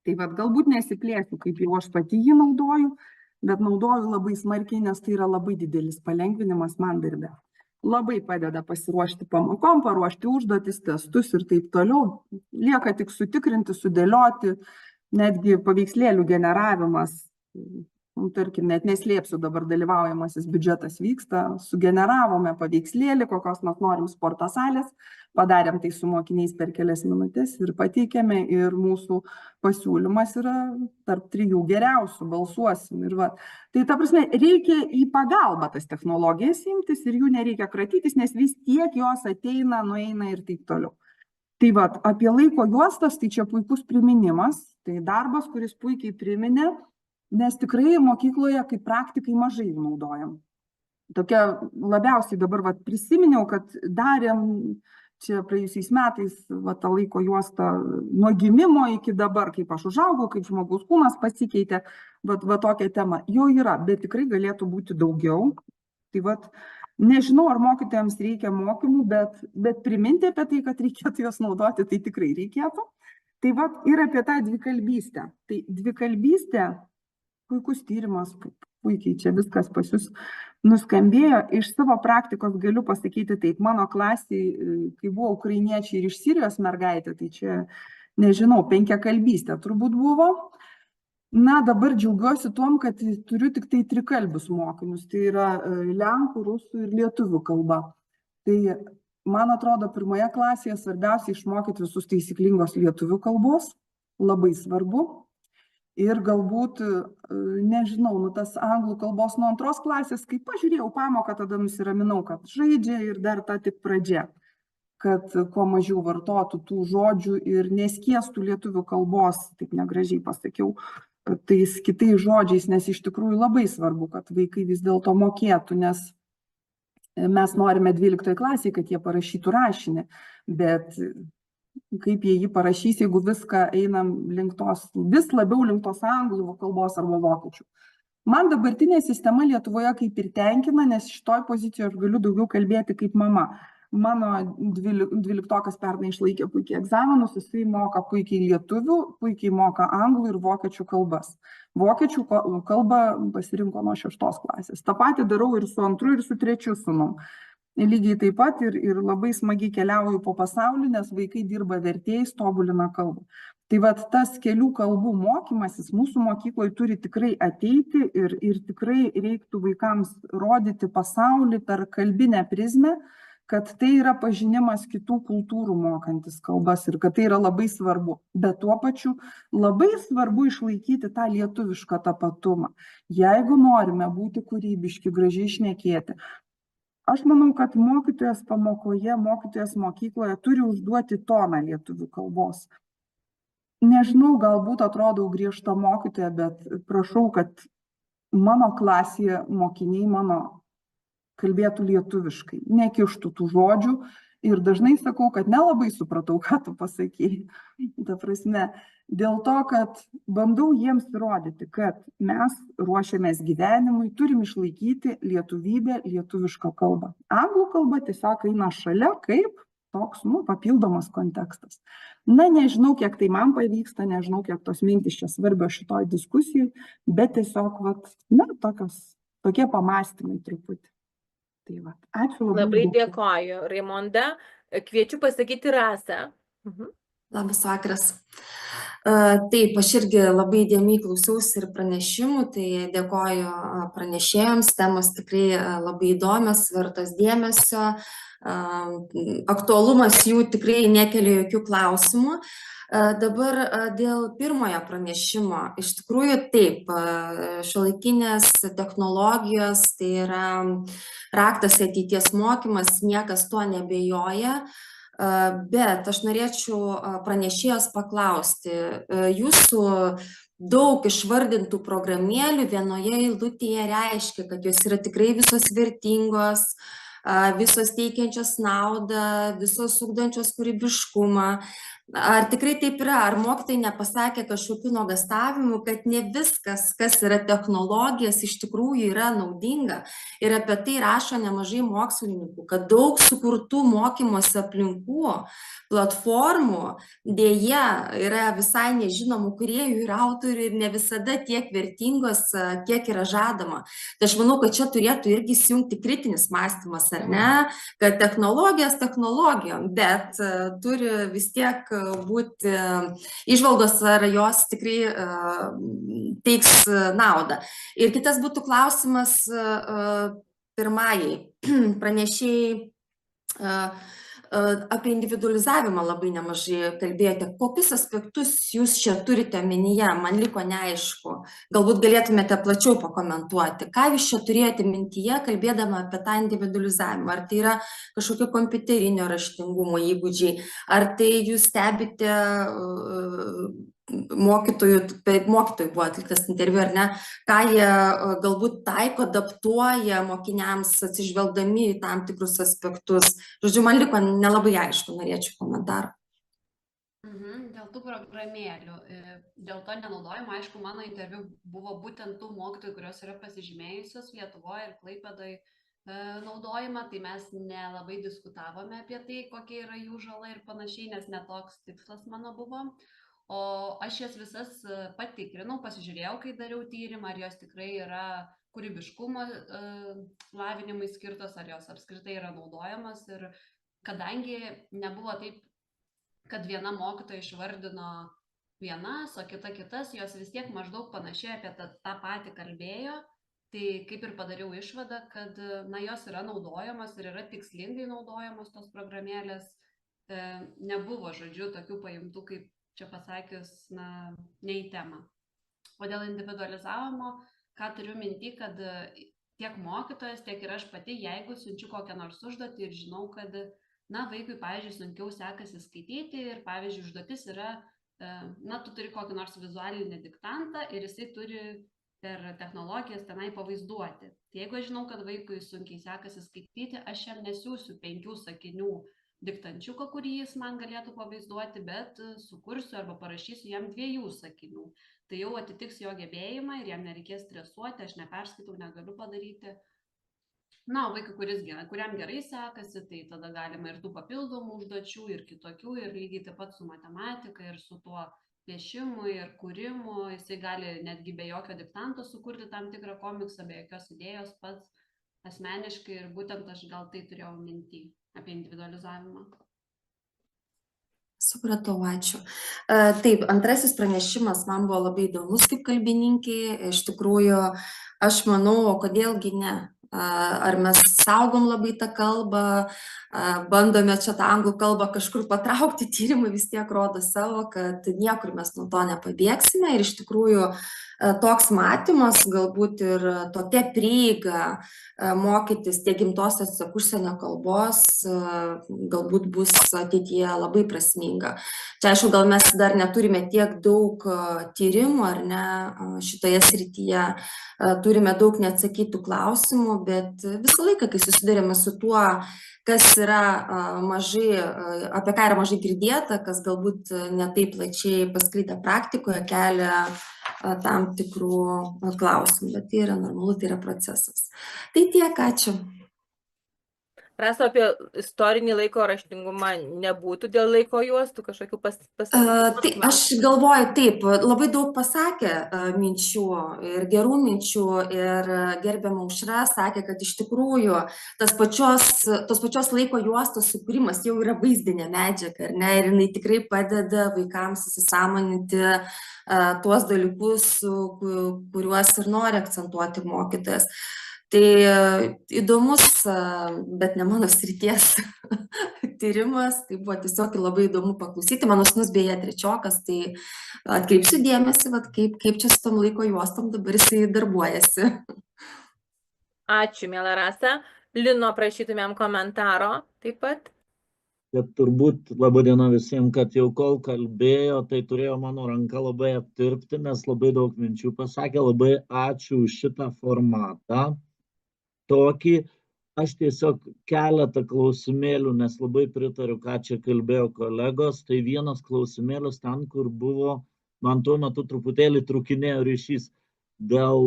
Tai galbūt nesiplėsiu, kaip jau aš pati jį naudoju, bet naudoju labai smarkiai, nes tai yra labai didelis palengvinimas man darbe. Labai padeda pasiruošti pamokom, paruošti užduotis, testus ir taip toliau. Lieka tik sutikrinti, sudėlioti, netgi paveikslėlių generavimas. Tarkim, net neslėpsiu, dabar dalyvaujamasis biudžetas vyksta, sugeneravome paveikslėlį, kokios mes norim sporto salės, padarėm tai su mokiniais per kelias minutės ir pateikėme ir mūsų pasiūlymas yra tarp 3 geriausių, balsuosim. Tai ta prasme, reikia į pagalbą tas technologijas imtis ir jų nereikia kratytis, nes vis tiek jos ateina, nueina ir taip toliau. Tai apie laiko juostas, tai čia puikus priminimas, tai darbas, kuris puikiai priminė, nes tikrai mokykloje kaip praktikai mažai jų naudojam. Tokia labiausiai dabar prisiminiau, kad darėm čia praėjusiais metais tą laiko juostą nuo gimimo iki dabar, kaip aš užaugau, kaip žmogaus kūnas pasikeitė, tokia tema jau yra, bet tikrai galėtų būti daugiau. Tai nežinau, ar mokytojams reikia mokymų, bet priminti apie tai, kad reikėtų juos naudoti, tai tikrai reikėtų. Tai ir apie tą dvikalbystę. Tai dvikalbystė, puikus tyrimas, puikiai čia viskas pas jūs nuskambėjo. Iš savo praktikos galiu pasakyti taip, mano klasiai, kai buvo ukrainiečiai ir iš Sirijos mergaitė, tai čia, nežinau, 5kalbystė turbūt buvo. Dabar džiaugiuosi tuom, kad turiu tik tai 3kalbius mokinius, tai yra lenkų, rusų ir lietuvių kalba. Tai, man atrodo, 1 klasėje svarbiausia išmokyti visus taisyklingos lietuvių kalbos, labai svarbu. Ir galbūt, nežinau, tas anglų kalbos nuo 2 klasės, kai pažiūrėjau pamoką, tada nusiraminau, kad žaidžia ir dar ta tik pradžia. kad kuo mažiau vartotų tų žodžių ir neskiestų lietuvių kalbos, taip negražiai pasakiau, tais kitais žodžiais, nes iš tikrųjų labai svarbu, kad vaikai vis dėlto mokėtų, nes mes norime 12 klasėje, kad jie parašytų rašinį, bet kaip jie jį parašys, jeigu viską einam link tos, vis labiau link tos anglų kalbos arba vokiečių. Man dabartinė sistema Lietuvoje kaip ir tenkina, nes šitoj pozicijoje aš galiu daugiau kalbėti kaip mama. Mano 12-okas pernai išlaikė puikiai egzaminus, jisai moka puikiai lietuvių, puikiai moka anglų ir vokiečių kalbas. Vokiečių kalbą pasirinko nuo 6 klasės. Ta pati darau ir su 2 ir su 3 sūnum. Lygiai taip pat ir labai smagiai keliauju po pasaulį, nes vaikai dirba vertėjais, tobulina kalbą. Tai vat tas kelių kalbų mokymasis mūsų mokykloje turi tikrai ateiti ir tikrai reiktų vaikams rodyti pasaulį per kalbinę prizmę, kad tai yra pažinimas kitų kultūrų mokantis kalbas ir kad tai yra labai svarbu. Bet tuo pačiu labai svarbu išlaikyti tą lietuvišką tapatumą. Jeigu norime būti kūrybiški, gražiai šnekėti, aš manau, kad mokytojas pamokoje, mokytojas mokykloje turi užduoti toną lietuvių kalbos. Nežinau, galbūt atrodau griežta mokytoja, bet prašau, kad mano klasėje mokiniai mano kalbėtų lietuviškai, nekištų tų žodžių ir dažnai sakau, kad nelabai supratau, ką tu pasakei. Ta prasme, dėl to, kad bandau jiems įrodyti, kad mes ruošiamės gyvenimui, turim išlaikyti lietuvybę, lietuvišką kalbą. Anglų kalba tiesiog eina šalia kaip toks, papildomas kontekstas. Na, nežinau, kiek tai man pavyksta, nežinau, kiek tos mintys čia svarbios šitoj diskusijai, bet tiesiog, tokie pamąstymai truputį. Tai ačiū labai. Labai dėkoju, Raimonda. Kviečiu pasakyti Rasą. Labas vakaras. Taip, aš irgi labai įdėmiai klausiausi ir pranešimų, tai dėkoju pranešėjams, temos tikrai labai įdomios, vertos dėmesio, aktualumas jų tikrai nekelia jokių klausimų. Dabar dėl pirmojo pranešimo, iš tikrųjų taip, šiuolaikinės technologijos, tai yra raktas į ateities mokymas, niekas tuo neabejoja. Bet aš norėčiau pranešėjos paklausti, jūsų daug išvardintų programėlių vienoje eilutėje reiškia, kad jos yra tikrai visos vertingos, visos teikiančios naudą, visos ugdančios kūrybiškumą. Ar tikrai taip yra? Ar mokytojai nepasakė kažkokių nuogąstavimų, kad ne viskas, kas yra technologijas, iš tikrųjų yra naudinga? Ir apie tai rašo nemažai mokslininkų, kad daug sukurtų mokymosi aplinkų, platformų dėja yra visai nežinomų kūrėjų ir autorių ir ne visada tiek vertingos, kiek yra žadama. Tai aš manau, kad čia turėtų irgi įsijungti kritinis mąstymas, ar ne? Kad technologijos technologijom, bet turi vis tiek būti įžvalgos, ar jos tikrai teiks naudą. Ir kitas būtų klausimas pirmajai pranešėjai. Apie individualizavimą labai nemažai kalbėjote. Kokius aspektus jūs čia turite omenyje? Man liko neaišku. Galbūt galėtumėte plačiau pakomentuoti. Ką jūs čia turėjote mintyje, kalbėdama apie tą individualizavimą? Ar tai yra kažkokio kompiuterinio raštingumo įgūdžiai? Ar tai jūs stebite mokytojų buvo atliktas interviu, ar ne, ką jie galbūt taiko, adaptuoja mokiniams atsižvelgdami į tam tikrus aspektus. Žodžiu, man liko nelabai aišku, norėčiau komentarą. Dėl tų programėlių, dėl to nenaudojimo, aišku, mano interviu buvo būtent tų mokytojų, kurios yra pasižymėjusios Lietuvoje ir Klaipėdoje naudojimą, tai mes nelabai diskutavome apie tai, kokia yra jų žala ir panašiai, nes netoks tikslas mano buvo. O aš jas visas patikrinau, pasižiūrėjau, kai dariau tyrimą, ar jos tikrai yra kūrybiškumo lavinimui skirtos, ar jos apskritai yra naudojamos. Ir kadangi nebuvo taip, kad viena mokytoja išvardino vienas, o kita kitas, jos vis tiek maždaug panašiai apie tą patį kalbėjo, tai kaip ir padariau išvadą, kad jos yra naudojamos ir yra tikslingai naudojamos tos programėlės. Nebuvo, žodžiu, tokių paimtų, kaip čia pasakius, ne į temą. O dėl individualizavimo, ką turiu minty, kad tiek mokytojas, tiek ir aš pati, jeigu siunčiu kokią nors užduotį ir žinau, kad Na, vaikui, pavyzdžiui, sunkiau sekasi skaityti ir, pavyzdžiui, užduotis yra, na, tu turi kokį nors vizualinį diktantą ir jisai turi per technologijas tenai pavaizduoti. Tai jeigu aš žinau, kad vaikui sunkiai sekasi skaityti, aš jam nesiųsiu 5 sakinių diktančiuką, kurį jis man galėtų pavaizduoti, bet sukursiu arba parašysiu jam 2 sakinių. Tai jau atitiks jo gebėjimą ir jam nereikės stresuoti, aš neperskaitau, negaliu padaryti. Na, o vaikui, kuriam gerai sekasi, tai tada galima ir tų papildomų užduočių, ir kitokių, ir lygiai taip pat su matematika, ir su tuo piešimu, ir kūrimu. Jisai gali netgi be jokio diktanto sukurti tam tikrą komiksą, be jokios idėjos pats asmeniškai, ir būtent aš gal tai turėjau minty apie individualizavimą. Supratau, ačiū. Taip, antrasis pranešimas man buvo labai įdomus kaip kalbininkiai. Iš tikrųjų, aš manau, o kodėlgi ne? Ar mes saugom labai tą kalbą, bandome čia tą anglų kalbą kažkur patraukti, tyrimai vis tiek rodo savo, kad niekur mes nuo to nepabėgsime. Ir iš tikrųjų toks matymas, galbūt ir tokia prieiga mokytis tiek gimtosios, tiek užsienio kalbos, galbūt bus ateityje labai prasminga. Čia, aišku, gal mes dar neturime tiek daug tyrimų, ar ne, šitoje srityje. Turime daug neatsakytų klausimų, bet visą laiką, kai susidurėme su tuo, kas yra mažai, apie ką yra mažai girdėta, kas galbūt ne taip plačiai pasklidę praktikoje, kelia tam tikrų klausimų, bet tai yra normalu, tai yra procesas. Tai tiek, ačiū. Rasa, apie istorinį laiko raštingumą nebūtų dėl laiko juostų kažkokių pasakymų? Tai aš galvoju, taip, labai daug pasakė minčių ir gerų minčių, ir gerbiama Aušra sakė, kad iš tikrųjų tos pačios laiko juostos sukūrimas jau yra vaizdinė medžiaga, ar ne, ir jinai tikrai padeda vaikams įsisąmoninti tuos dalykus, kuriuos ir nori akcentuoti mokytojas. Tai įdomus, bet ne mano srities tyrimas, tai buvo tiesiog labai įdomu paklausyti. Mano sūnus beje trečiokas, tai atkreipsiu dėmesį, kaip čia su tom laiko juostom dabar jisai darbuojasi. Ačiū, miela Rasa. Lino, prašytumėm komentaro taip pat. Kad turbūt laba diena visiems, kad jau kol kalbėjo, tai turėjo mano ranka labai aptirpti, nes labai daug minčių pasakė. Labai ačiū už šitą formatą. Tokį, aš tiesiog keletą klausimėlių, nes labai pritariu, ką čia kalbėjo kolegos. Tai vienas klausimėlis ten, kur buvo, man tuo metu truputėlį trukinėjo ryšys dėl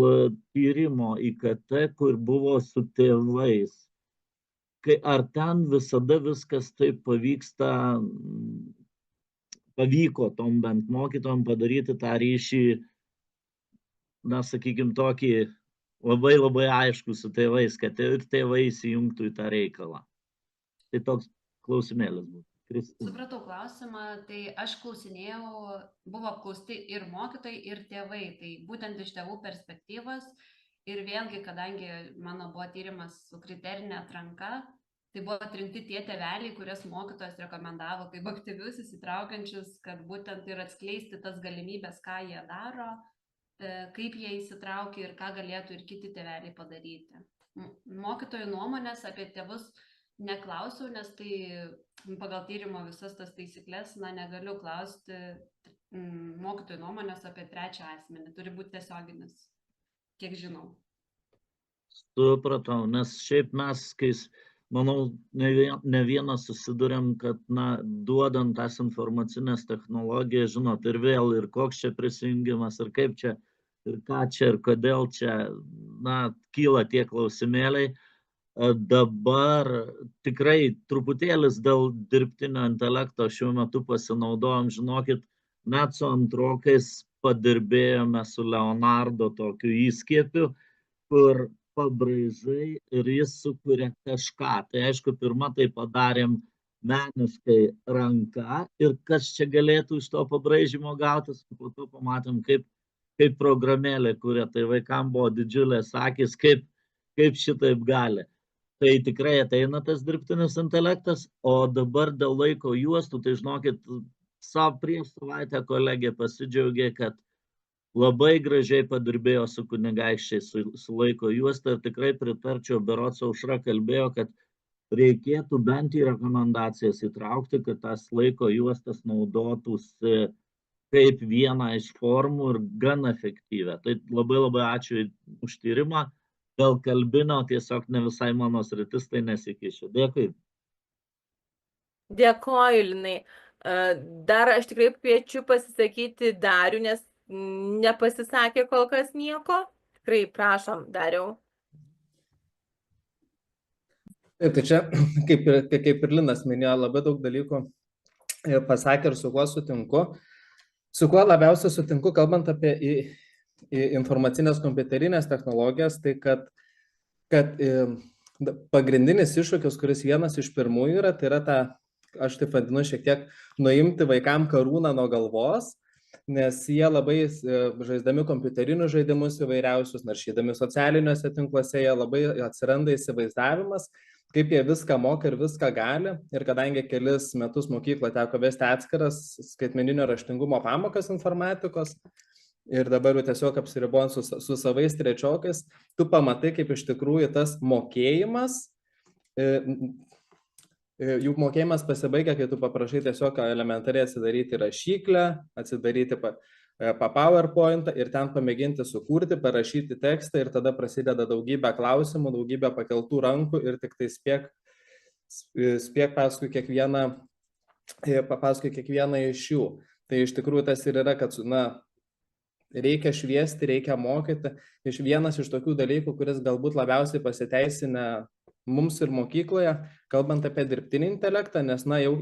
tyrimo IKT, kur buvo su tėvais. Ar ten visada viskas taip pavyko tom bent mokytojom padaryti tą ryšį, na, sakykime, tokį labai aišku su tėvais, kad ir tėvai įsijungtų į tą reikalą. Tai toks klausimėlis būtų. Supratau klausimą, tai aš klausinėjau, buvo apklausti ir mokytojai, ir tėvai, tai būtent iš tėvų perspektyvos. Ir vėlgi, kadangi mano buvo tyrimas su kriterinė atranka, tai buvo atrinkti tie tėveliai, kurias mokytojas rekomendavo kaip aktyvius įsitraukiančius, kad būtent ir atskleisti tas galimybės, ką jie daro, kaip jie įsitraukia ir ką galėtų ir kiti tėveliai padaryti. Mokytojų nuomonės apie tėvus neklausiau, nes tai pagal tyrimo visas tas taisyklės, negaliu klausti mokytojų nuomonės apie trečią asmenį. Turi būti tiesioginis, kiek žinau. Supratau, nes šiaip mes, manau, ne vienas susidurėm, kad, duodant tas informacinės technologijas, žinot, ir vėl, ir koks čia prisijungimas, ir kaip čia, ir ką čia, ir kodėl čia, kyla tie klausimėliai. Dabar tikrai truputėlis dėl dirbtinio intelekto šiuo metu pasinaudojom, žinokit, net su antrokais padirbėjome su Leonardo tokiu įskiepiu, kur pabraižai ir jis sukuria kažką. Tai aišku, pirmą tai padarėm meniškai ranka ir kas čia galėtų iš to pabraižymo gautis, po to pamatėm, kaip programėlė kuria, tai vaikam buvo didžiulės akys, kaip šitaip gali. Tai tikrai ateina tas dirbtinis intelektas, o dabar dėl laiko juostų, tai žinokit, prieš savaitę kolegė pasidžiaugė, kad labai gražiai padirbėjo su kunigaikščiais, su laiko juosta ir tikrai pritarčiau, berods Aušra kalbėjo, kad reikėtų bent į rekomendacijas įtraukti, kad tas laiko juostas naudotųsi kaip vieną iš formų ir gan efektyvę. Tai labai ačiū už tyrimą. Dėl kalbinio tiesiog ne visai mano sritis, tai nesikišiu. Dėkui. Dėkoju, Linai. Dar aš tikrai kviečiu pasisakyti Darių, nes nepasisakė kol kas nieko. Tikrai prašom, Dariau. Taip, tai čia, kaip ir Linas minėjo, labai daug dalykų pasakė ir su kuo sutinku. Su kuo labiausiai sutinku, kalbant apie informacinės kompiuterinės technologijas, tai kad pagrindinis iššūkis, kuris vienas iš pirmųjų yra, tai yra ta, aš taip vadinu, šiek tiek nuimti vaikam karūną nuo galvos, nes jie labai žaisdami kompiuterinius žaidimus įvairiausius, naršydami socialiniuose tinkluose, jie labai atsiranda įsivaizdavimas, kaip jie viską moka ir viską gali. Ir kadangi kelis metus mokyklą teko vesti atskiras skaitmeninio raštingumo pamokas informatikos ir dabar jau tiesiog apsiribojant su savais trečiokais, tu pamatai, kaip iš tikrųjų tas mokėjimas, juk mokėjimas pasibaigia, kai tu paprašai tiesiog elementariai atsidaryti rašyklę, atsidaryti PowerPointą ir ten pamėginti sukurti, parašyti tekstą ir tada prasideda daugybė klausimų, daugybė pakeltų rankų ir tik tai spėk paskui kiekvieną iš jų. Tai iš tikrųjų tas ir yra, kad reikia šviesti, reikia mokyti. Vienas iš tokių dalykų, kuris galbūt labiausiai pasiteisinę mums ir mokykloje, kalbant apie dirbtinį intelektą, nes jau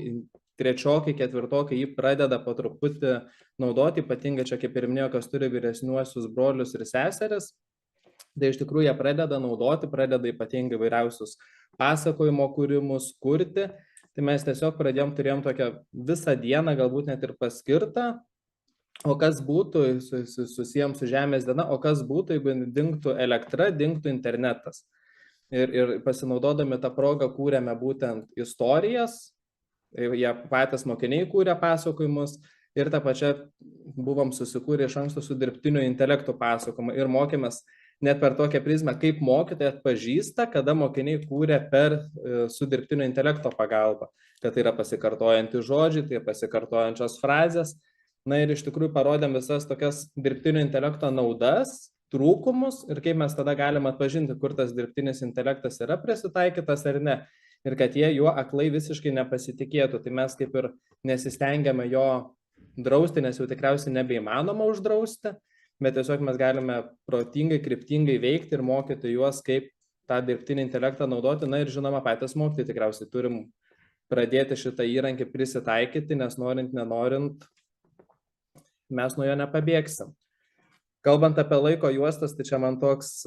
trečiokai, ketvirtokai jį pradeda po truputį naudoti, ypatingai čia, kaip ir minėjau, kas turi vyresniuosius brolius ir seseris, tai iš tikrųjų jie pradeda naudoti, pradeda ypatingai vairiausius pasakojimo kūrimus kurti. Tai mes tiesiog turėjom tokią visą dieną, galbūt net ir paskirtą, o kas būtų, susijom su Žemės diena, o kas būtų, jeigu dingtų elektra, dingtų internetas. Ir pasinaudodami tą progą kūrėme būtent istorijas, jie patys mokiniai kūrė pasakojimus ir tą pačią buvom susikūrę iš anksto su dirbtiniu intelektu pasakojimą ir mokėmės net per tokią prizmę, kaip mokytojai atpažįsta, kada mokiniai kūrė su dirbtinio intelekto pagalba, kad tai yra pasikartojantys žodžiai, tai pasikartojančios frazės. Ir iš tikrųjų parodėm visas tokias dirbtinio intelekto naudas, trūkumus ir kaip mes tada galim atpažinti, kur tas dirbtinis intelektas yra prisitaikytas ar ne. Ir kad jie juo aklai visiškai nepasitikėtų. Tai mes kaip ir nesistengiame jo drausti, nes jau tikriausiai nebeįmanoma uždrausti, bet tiesiog mes galime protingai, kryptingai veikti ir mokyti juos, kaip tą dirbtinį intelektą naudoti. Ir žinoma, patys mokytojai tikriausiai turim pradėti šitą įrankį prisitaikyti, nes norint, nenorint, mes nuo jo nepabėgsim. Kalbant apie laiko juostas, tai čia man toks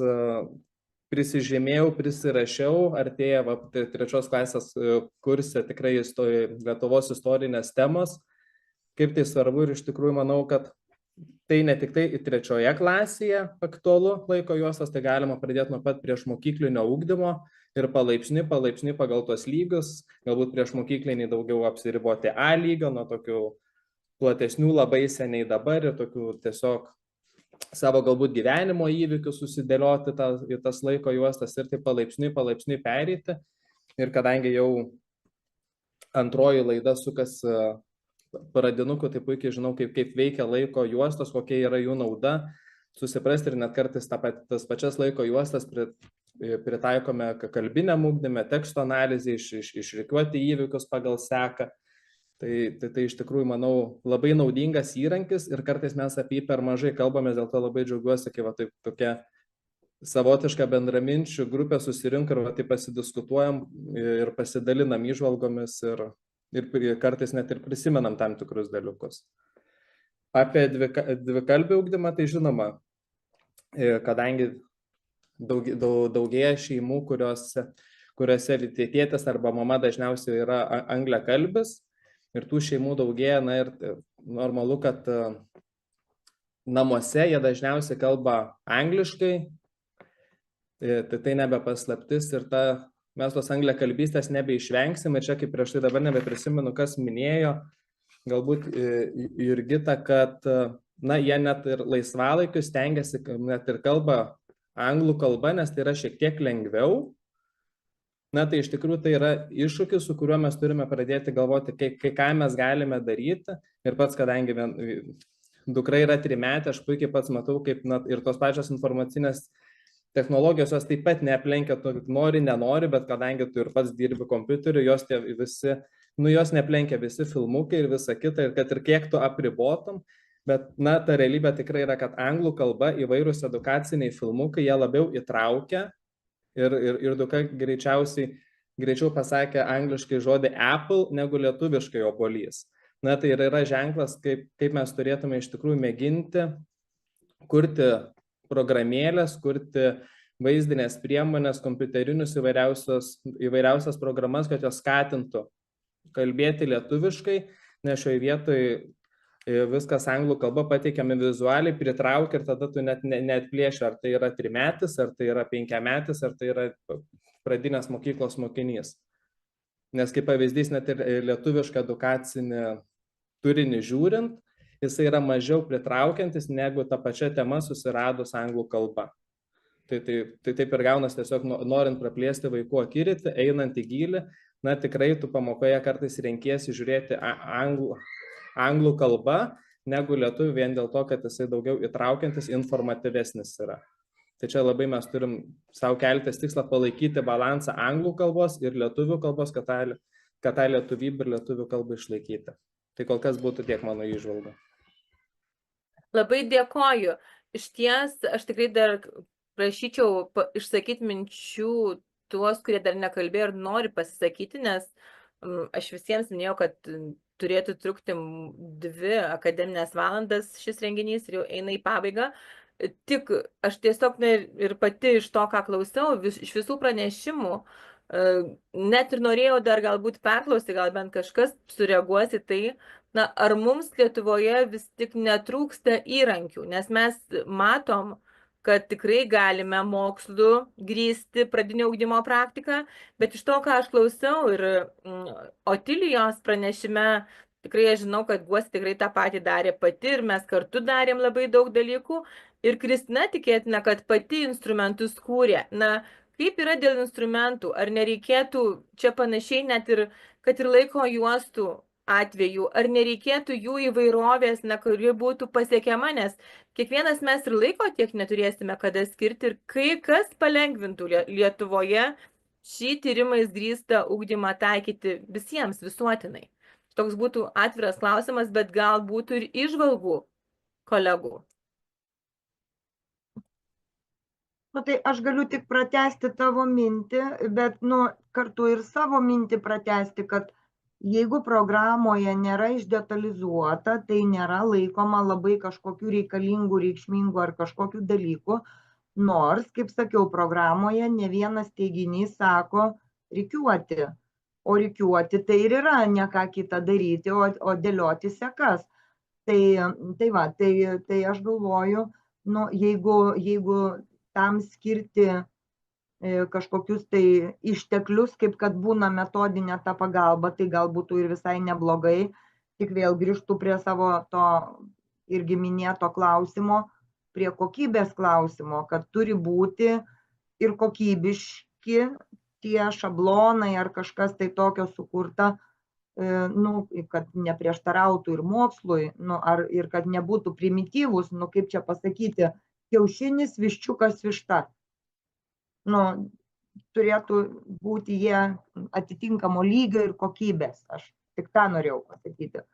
prisižymėjau, prisirašiau, artėja trečios klasės kurse tikrai Lietuvos istorinės temos, kaip tai svarbu ir iš tikrųjų manau, kad tai ne tik tai trečioje klasėje aktualu laiko juostas, tai galima pradėti nuo pat priešmokyklinio ugdymo ir palaipsniui pagal tuos lygius, galbūt priešmokykliniai daugiau apsiriboti A lygio, nuo tokių platesnių labai seniai dabar ir tokių tiesiog savo galbūt gyvenimo įvykių susidėlioti į tas laiko juostas ir tai palaipsniui pereiti. Ir kadangi jau antroji laida sukas pradinukų, tai puikiai žinau, kaip veikia laiko juostos, kokia yra jų nauda, susiprasti ir net kartais tas pačias laiko juostas pritaikome kalbiniam ugdyme, teksto analizė, išrikiuoti įvykius pagal seką. Tai iš tikrųjų, manau, labai naudingas įrankis ir kartais mes apie jį per mažai kalbame, dėl to labai džiaugiuosi, kai tokia savotiška bendraminčių grupė susirinka ir taip pasidiskutuojam ir pasidalinam įžvalgomis ir kartais net ir prisimenam tam tikrus dalykus. Apie dvikalbį ugdymą, tai žinoma, kadangi daugėja šeimų, kuriuose tėtis arba mama dažniausiai yra angliakalbis, ir tų šeimų daugėja, ir normalu, kad namuose jie dažniausiai kalba angliškai, tai nebepaslaptis ir mes tos angliakalbystės nebeišvengsim. Ir čia kaip prieš tai dabar nebeprisimenu, kas minėjo, galbūt Jurgita, kad jie net ir laisvalaikiu stengiasi, net ir kalba anglų kalba, nes tai yra šiek tiek lengviau. Na, tai iš tikrųjų tai yra iššūkis, su kuriuo mes turime pradėti galvoti, ką mes galime daryti. Ir pats, kadangi dukra yra 3-metė, aš puikiai pats matau, kaip ir tos pačios informacinės technologijos jos taip pat neaplenkia, tu nori, nenori, bet kadangi tu ir pats dirbi kompiuteriu, jos visi, jos neaplenkia visi filmukai ir visa kita, ir kad ir kiek tu apribotum, bet, ta realybė tikrai yra, kad anglų kalba įvairūs edukaciniai filmukai, jie labiau įtraukia ir dukra greičiau pasakė angliškai žodį Apple negu lietuviškai obuolys. Tai yra ženklas, kaip mes turėtume iš tikrųjų mėginti kurti programėlės, kurti vaizdinės priemonės, kompiuterinius įvairiausias programas, kad jos skatintų kalbėti lietuviškai, nes šioje vietoje viskas anglų kalba pateikiami vizualiai, pritraukia ir tada tu net neatplėši, ar tai yra 3-metis, ar tai yra 5-metis, ar tai yra pradinės mokyklos mokinys. Nes kaip pavyzdys, net ir lietuvišką edukacinį turinį žiūrint, jisai yra mažiau pritraukiantis negu ta pačia tema susiradus anglų kalba. Tai taip ir gaunas tiesiog norint praplėsti vaikų akiratį, einant į gylį, tikrai tu pamokoje kartais renkiesi žiūrėti anglų kalba negu lietuvių vien dėl to, kad jisai daugiau įtraukiantis, informatyvesnis yra. Tai čia labai mes turim savo keltis tikslą palaikyti balansą anglų kalbos ir lietuvių kalbos, kad tą lietuvybę ir lietuvių kalbą išlaikyti. Tai kol kas būtų tiek mano įžvalga. Labai dėkoju. Iš ties, aš tikrai dar prašyčiau išsakyti minčių tuos, kurie dar nekalbėjo ir nori pasisakyti, nes aš visiems minėjau, kad turėtų trukti 2 akademinės valandas šis renginys ir jau eina į pabaigą. Tik aš tiesiog ir pati iš to, ką klausiau, iš visų pranešimų, net ir norėjau dar galbūt perklausti, gal bent kažkas sureaguos į tai, ar mums Lietuvoje vis tik netrūksta įrankių, nes mes matom, kad tikrai galime mokslu grįsti pradinio ugdymo praktiką, bet iš to, ką aš klausiau ir Otilijos pranešime, tikrai aš žinau, kad Guostė tikrai tą patį darė pati ir mes kartu darėm labai daug dalykų. Ir Kristina tikėtina, kad pati instrumentus kūrė. Kaip yra dėl instrumentų? Ar nereikėtų čia panašiai net ir, kad ir laiko juostų atveju, ar nereikėtų jų įvairovės, kuri būtų pasiekiama, nes kiekvienas mes ir laiko tiek neturėsime kada skirti ir kas palengvintų Lietuvoje šį tyrimais grįstą ugdymą taikyti visiems visuotinai. Toks būtų atviras klausimas, bet gal būtų ir įžvalgų kolegų. Tai aš galiu tik pratęsti tavo mintį, bet kartu ir savo mintį pratęsti, kad jeigu programoje nėra išdetalizuota, tai nėra laikoma labai kažkokių reikalingų, reikšmingų ar kažkokių dalykų, nors, kaip sakiau, programoje ne vienas teiginys sako rikiuoti, o rikiuoti tai ir yra ne ką kitą daryti, o dėlioti sekas. Tai aš galvoju, jeigu tam skirti kažkokius tai išteklius, kaip kad būna metodinė ta pagalba, tai gal būtų ir visai neblogai. Tik vėl grįžtu prie savo to irgi minėto klausimo, prie kokybės klausimo, kad turi būti ir kokybiški tie šablonai ar kažkas tai tokio sukurta, kad neprieštarautų ir mokslui, ir kad nebūtų primityvus, kaip čia pasakyti, kiaušinis, viščiukas, višta. Turėtų būti jie atitinkamo lygio ir kokybės. Aš tik tą norėjau pasakyti.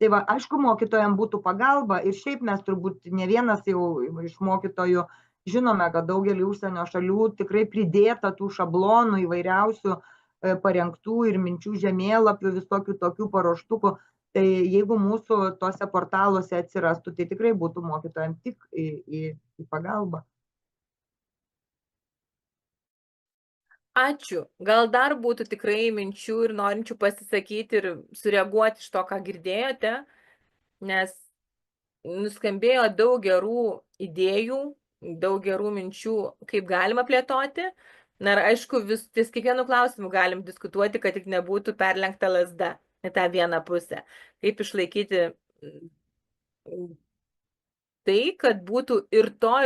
Tai va, aišku, mokytojams būtų pagalba ir šiaip mes turbūt ne vienas jau iš mokytojų žinome, kad daugelį užsienio šalių tikrai pridėta tų šablonų įvairiausių parengtų ir minčių žemėlapių, visokių tokių paruoštukų. Tai jeigu mūsų tose portaluose atsirastų, tai tikrai būtų mokytojams tik į pagalbą. Ačiū. Gal dar būtų tikrai minčių ir norinčių pasisakyti ir sureaguoti iš to, ką girdėjote, nes nuskambėjo daug gerų idėjų, daug gerų minčių, kaip galima plėtoti. Ir aišku, ties kiekvienu klausimu galim diskutuoti, kad tik nebūtų perlenkta lazda į tą vieną pusę. Kaip išlaikyti tai, kad būtų ir to,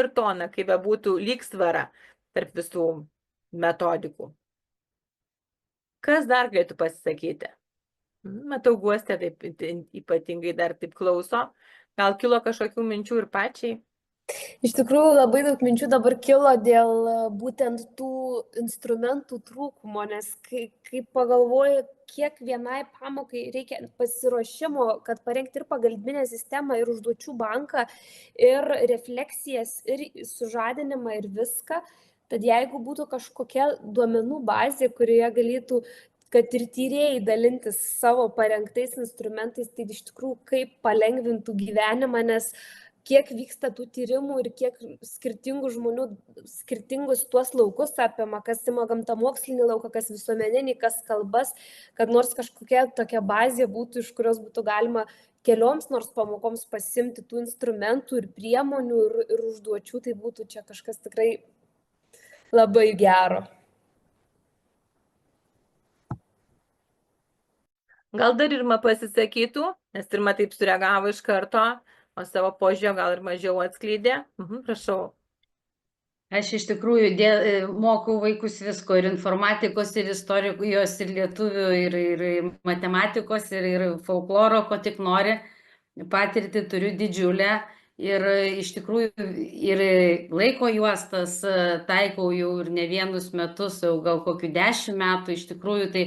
kaip būtų lygsvara tarp visų metodikų. Kas dar galėtų pasisakyti? Matau, Guostė taip ypatingai dar taip klauso. Gal kilo kažkokių minčių ir pačiai? Iš tikrųjų, labai daug minčių dabar kilo dėl būtent tų instrumentų trūkumo, nes kai pagalvoju, kiek vienai pamokai reikia pasiruošimo, kad parengti ir pagalbinę sistemą, ir užduočių banką, ir refleksijas, ir sužadinimą, ir viską, tad jeigu būtų kažkokia duomenų bazė, kurioje galėtų kad ir tyrėjai dalintis savo parengtais instrumentais, tai iš tikrųjų kaip palengvintų gyvenimą, nes kiek vyksta tų tyrimų ir kiek skirtingų žmonių skirtingus tuos laukus apima, kas ima gamtamokslinį lauką, kas visuomeninį, kas kalbas, kad nors kažkokia tokia bazė būtų, iš kurios būtų galima kelioms nors pamokoms pasimti tų instrumentų ir priemonių ir užduočių, tai būtų čia kažkas tikrai labai gero. Gal dar Irma pasisakytų, nes Irma taip sureagavo iš karto, o savo požiūrio gal ir mažiau atskleidė. Prašau. Aš iš tikrųjų mokau vaikus visko, ir informatikos, ir istorijos, ir lietuvių, ir matematikos, ir folkloro, ko tik nori. Patirtį turiu didžiulę ir iš tikrųjų ir laiko juostas taikau jau ir ne vienus metus, jau gal kokių 10 metų, iš tikrųjų tai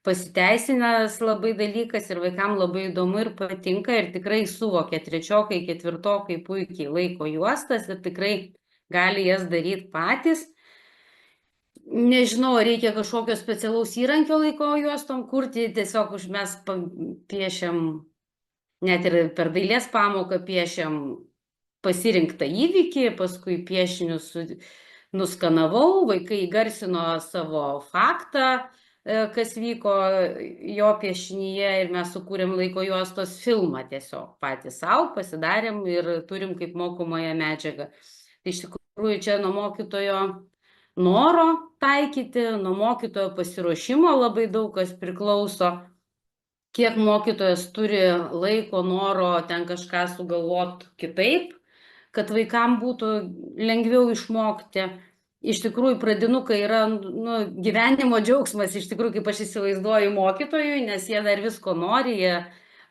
pasiteisinęs labai dalykas ir vaikam labai įdomu ir patinka ir tikrai suvokia trečiokai, ketvirtokai puikiai laiko juostas ir tikrai gali jas daryti patys. Nežinau, reikia kažkokio specialaus įrankio laiko juostom kurti, tiesiog mes piešiam, net ir per dailės pamoką piešiam pasirinktą įvykį, paskui piešinius nuskanavau, vaikai įgarsino savo faktą, kas vyko jo piešinyje ir mes sukūrėm laiko juostos filmą tiesiog patys savo, pasidarėm ir turim kaip mokomąją medžiagą. Tai iš tikrųjų čia nuo mokytojo noro taikyti, nuo mokytojo pasiruošimo labai daug kas priklauso, kiek mokytojas turi laiko, noro ten kažką sugalvoti kitaip, kad vaikam būtų lengviau išmokti. Iš tikrųjų, pradinukai yra gyvenimo džiaugsmas, iš tikrųjų, kaip aš įsivaizduoju mokytojui, nes jie dar visko nori, jie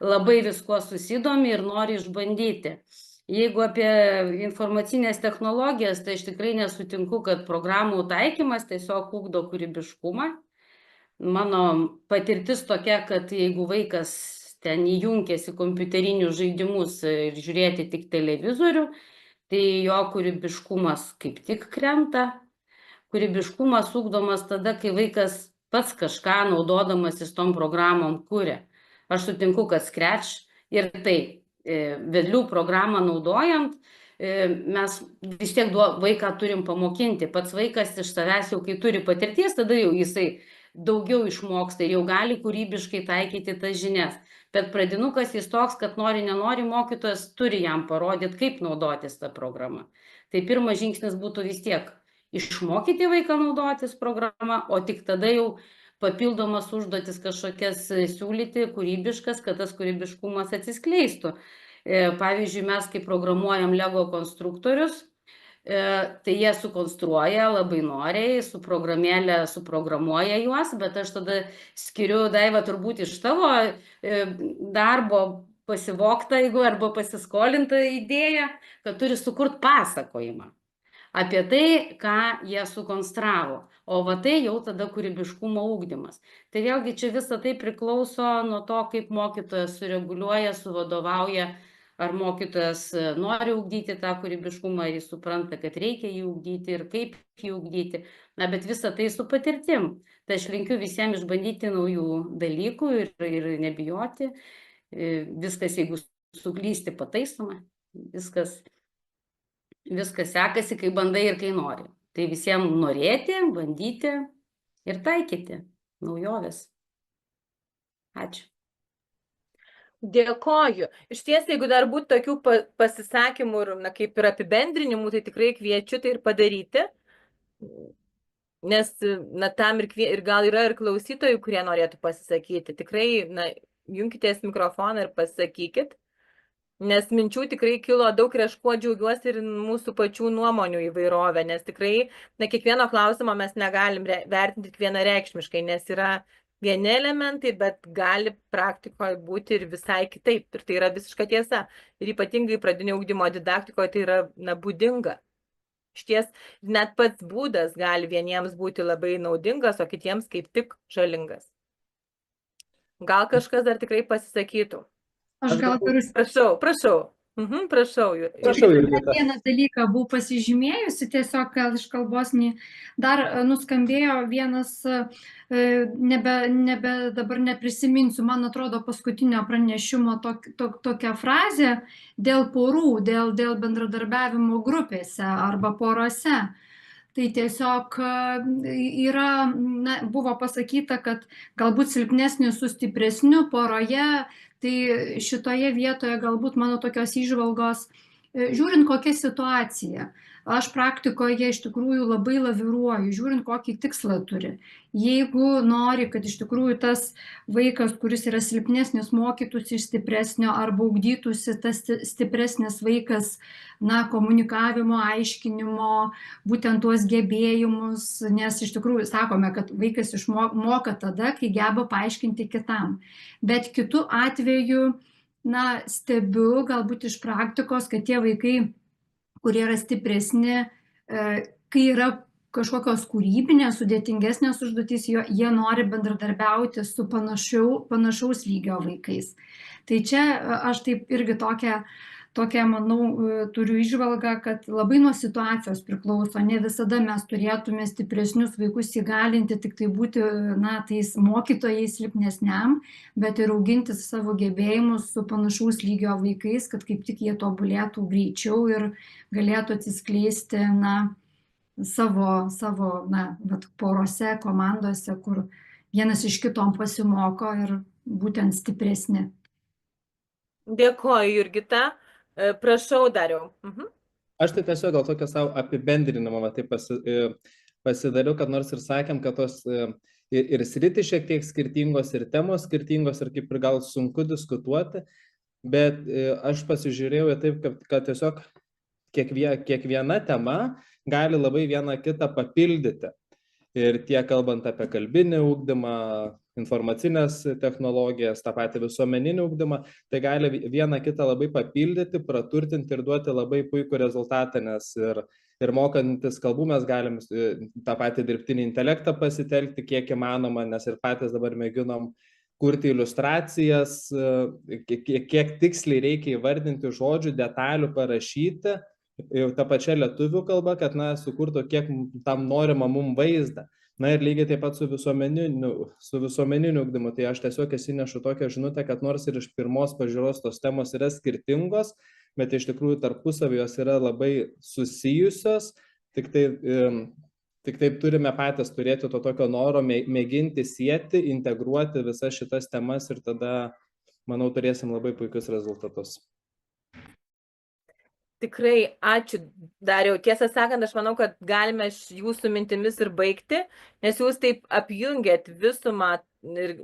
labai visko susidomi ir nori išbandyti. Jeigu apie informacinės technologijas, tai aš tikrai nesutinku, kad programų taikymas tiesiog ugdo kūrybiškumą. Mano patirtis tokia, kad jeigu vaikas ten įjunkėsi kompiuterinius žaidimus ir žiūrėti tik televizorių, tai jo kūrybiškumas kaip tik krenta. Kūrybiškumas ugdomas tada, kai vaikas pats kažką naudodamasis tom programom kuria. Aš sutinku, kad Scratch ir tai vedlių programą naudojant, mes vis tiek vaiką turim pamokinti. Pats vaikas iš savęs jau, kai turi patirties, tada jau jisai daugiau išmoksta ir jau gali kūrybiškai taikyti tas žinias. Bet pradinukas jis toks, kad nori, nenori, mokytojas turi jam parodyti, kaip naudotis tą programą. Tai pirmas žingsnis būtų vis tiek išmokyti vaiką naudotis programą, o tik tada jau papildomas užduotis kažkokias siūlyti, kūrybiškas, kad tas kūrybiškumas atsiskleistų. Pavyzdžiui, mes kai programuojam Lego konstruktorius, tai jie sukonstruoja labai noriai, su programėlė suprogramuoja juos, bet aš tada skiriu, Daiva, turbūt iš tavo darbo pasivoktą, jeigu arba pasiskolintą idėją, kad turi sukurti pasakojimą apie tai, ką jie sukonstravo. O va tai jau tada kūrybiškumo ugdymas. Tai vėlgi čia visa tai priklauso nuo to, kaip mokytojas sureguliuoja, suvadovauja, ar mokytojas nori ugdyti tą kūrybiškumą, ar jis supranta, kad reikia jį ugdyti ir kaip jį ugdyti. Na, bet visa tai su patirtim. Tai aš linkiu visiems išbandyti naujų dalykų ir nebijoti. Viskas, jeigu suklysti, pataisoma. Viskas sekasi, kai bandai ir kai nori. Tai visiems norėti, bandyti ir taikyti naujoves. Ačiū. Dėkoju. Iš ties, jeigu dar būtų tokių pasisakymų ir kaip ir apibendrinimų, tai tikrai kviečiu tai ir padaryti. Nes tam ir gal yra ir klausytojų, kurie norėtų pasisakyti. Tikrai junkitės mikrofoną ir pasakykit. Nes minčių tikrai kilo daug ir aš kuo džiaugiuosi ir mūsų pačių nuomonių įvairovę, nes tikrai, kiekvieno klausimo mes negalim vertinti vienareikšmiškai, nes yra vieni elementai, bet gali praktikoje būti ir visai kitaip. Ir tai yra visiška tiesa. Ir ypatingai pradinio ugdymo didaktikoje tai yra būdinga. Šties net pats būdas gali vieniems būti labai naudingas, o kitiems kaip tik žalingas. Gal kažkas dar tikrai pasisakytų? Aš gal turiu. Prašau. Prašau. Prašau, Jurgita. Vieną dalyką buvau pasižymėjusi, tiesiog gal iš kalbos dar nuskambėjo vienas, dabar neprisiminsiu, man atrodo, paskutinio pranešimo tokia frazė dėl porų, dėl bendradarbiavimo grupėse arba porose. Tai tiesiog buvo pasakyta, kad galbūt silpnesnis su stipresniu poroje, tai šitoje vietoje galbūt mano tokios įžvalgos, žiūrint kokia situacija. Aš praktikoje iš tikrųjų labai laviruoju, žiūrint kokį tikslą turi. Jeigu nori, kad iš tikrųjų tas vaikas, kuris yra silpnesnis, mokytųsi iš stipresnio arba ugdytųsi tas stipresnis vaikas, komunikavimo, aiškinimo, būtent tuos gebėjimus, nes iš tikrųjų sakome, kad vaikas išmoka tada, kai geba paaiškinti kitam. Bet kitu atveju, stebiu galbūt iš praktikos, kad tie vaikai, kurie yra stipresni, kai yra kažkokios kūrybinės, sudėtingesnės užduotys, jie nori bendradarbiauti su panašaus lygio vaikais. Tai čia aš taip irgi tokią, manau, turiu įžvalgą, kad labai nuo situacijos priklauso. Ne visada mes turėtume stipresnius vaikus įgalinti, tik tai būti, tais mokytojais silpnesniam, bet ir auginti savo gebėjimus su panašaus lygio vaikais, kad kaip tik jie tobulėtų greičiau ir galėtų atsiskleisti, savo porose, komandose, kur vienas iš kitom pasimoko ir būtent stipresni. Dėkoju, Jurgita. Prašau, Dariau. Aš tai tiesiog gal tokio savo apibendrinimo pasidariau, kad nors ir sakėm, kad tos ir sritys šiek tiek skirtingos, ir temos skirtingos, ir kaip ir gal sunku diskutuoti, bet aš pasižiūrėjau taip, kad tiesiog kiekviena tema gali labai vieną kitą papildyti. Ir tiek kalbant apie kalbinį ugdymą, informacinės technologijas, tą patį visuomeninį ugdymą, tai gali vieną kitą labai papildyti, praturtinti ir duoti labai puikų rezultatą, nes ir mokantis kalbų mes galim tą patį dirbtinį intelektą pasitelkti, kiek įmanoma, nes ir patys dabar mėginom kurti iliustracijas, kiek tiksliai reikia įvardinti žodžių, detalių parašyti, jau tą pačią lietuvių kalbą, kad sukurtų kiek tam norima mum vaizdą. Ir lygiai taip pat su visuomeniniu ugdymu. Tai aš tiesiog įsinešu tokią žinutę, kad nors ir iš pirmos pažiūros tos temos yra skirtingos, bet iš tikrųjų tarpusavy jos yra labai susijusios, tik taip turime patys turėti to tokio noro mėginti sieti, integruoti visas šitas temas ir tada, manau, turėsim labai puikius rezultatus. Tikrai ačiū, Dariau. Tiesą sakant, aš manau, kad galime jūsų mintimis ir baigti, nes jūs taip apjungėt visumą ir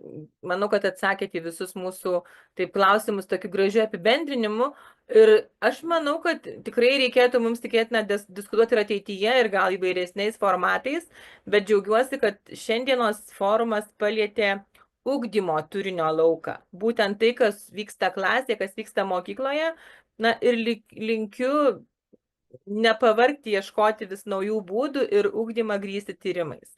manau, kad atsakėte į visus mūsų klausimus tokiu gražiu apibendrinimu. Ir aš manau, kad tikrai reikėtų mums tikėtina diskutuoti ir ateityje ir gal įvairesniais formatais, bet džiaugiuosi, kad šiandienos forumas palietė ugdymo turinio lauką. Būtent tai, kas vyksta klasėje, kas vyksta mokykloje. Ir linkiu nepavargti ieškoti vis naujų būdų ir ugdymą grįsti tyrimais.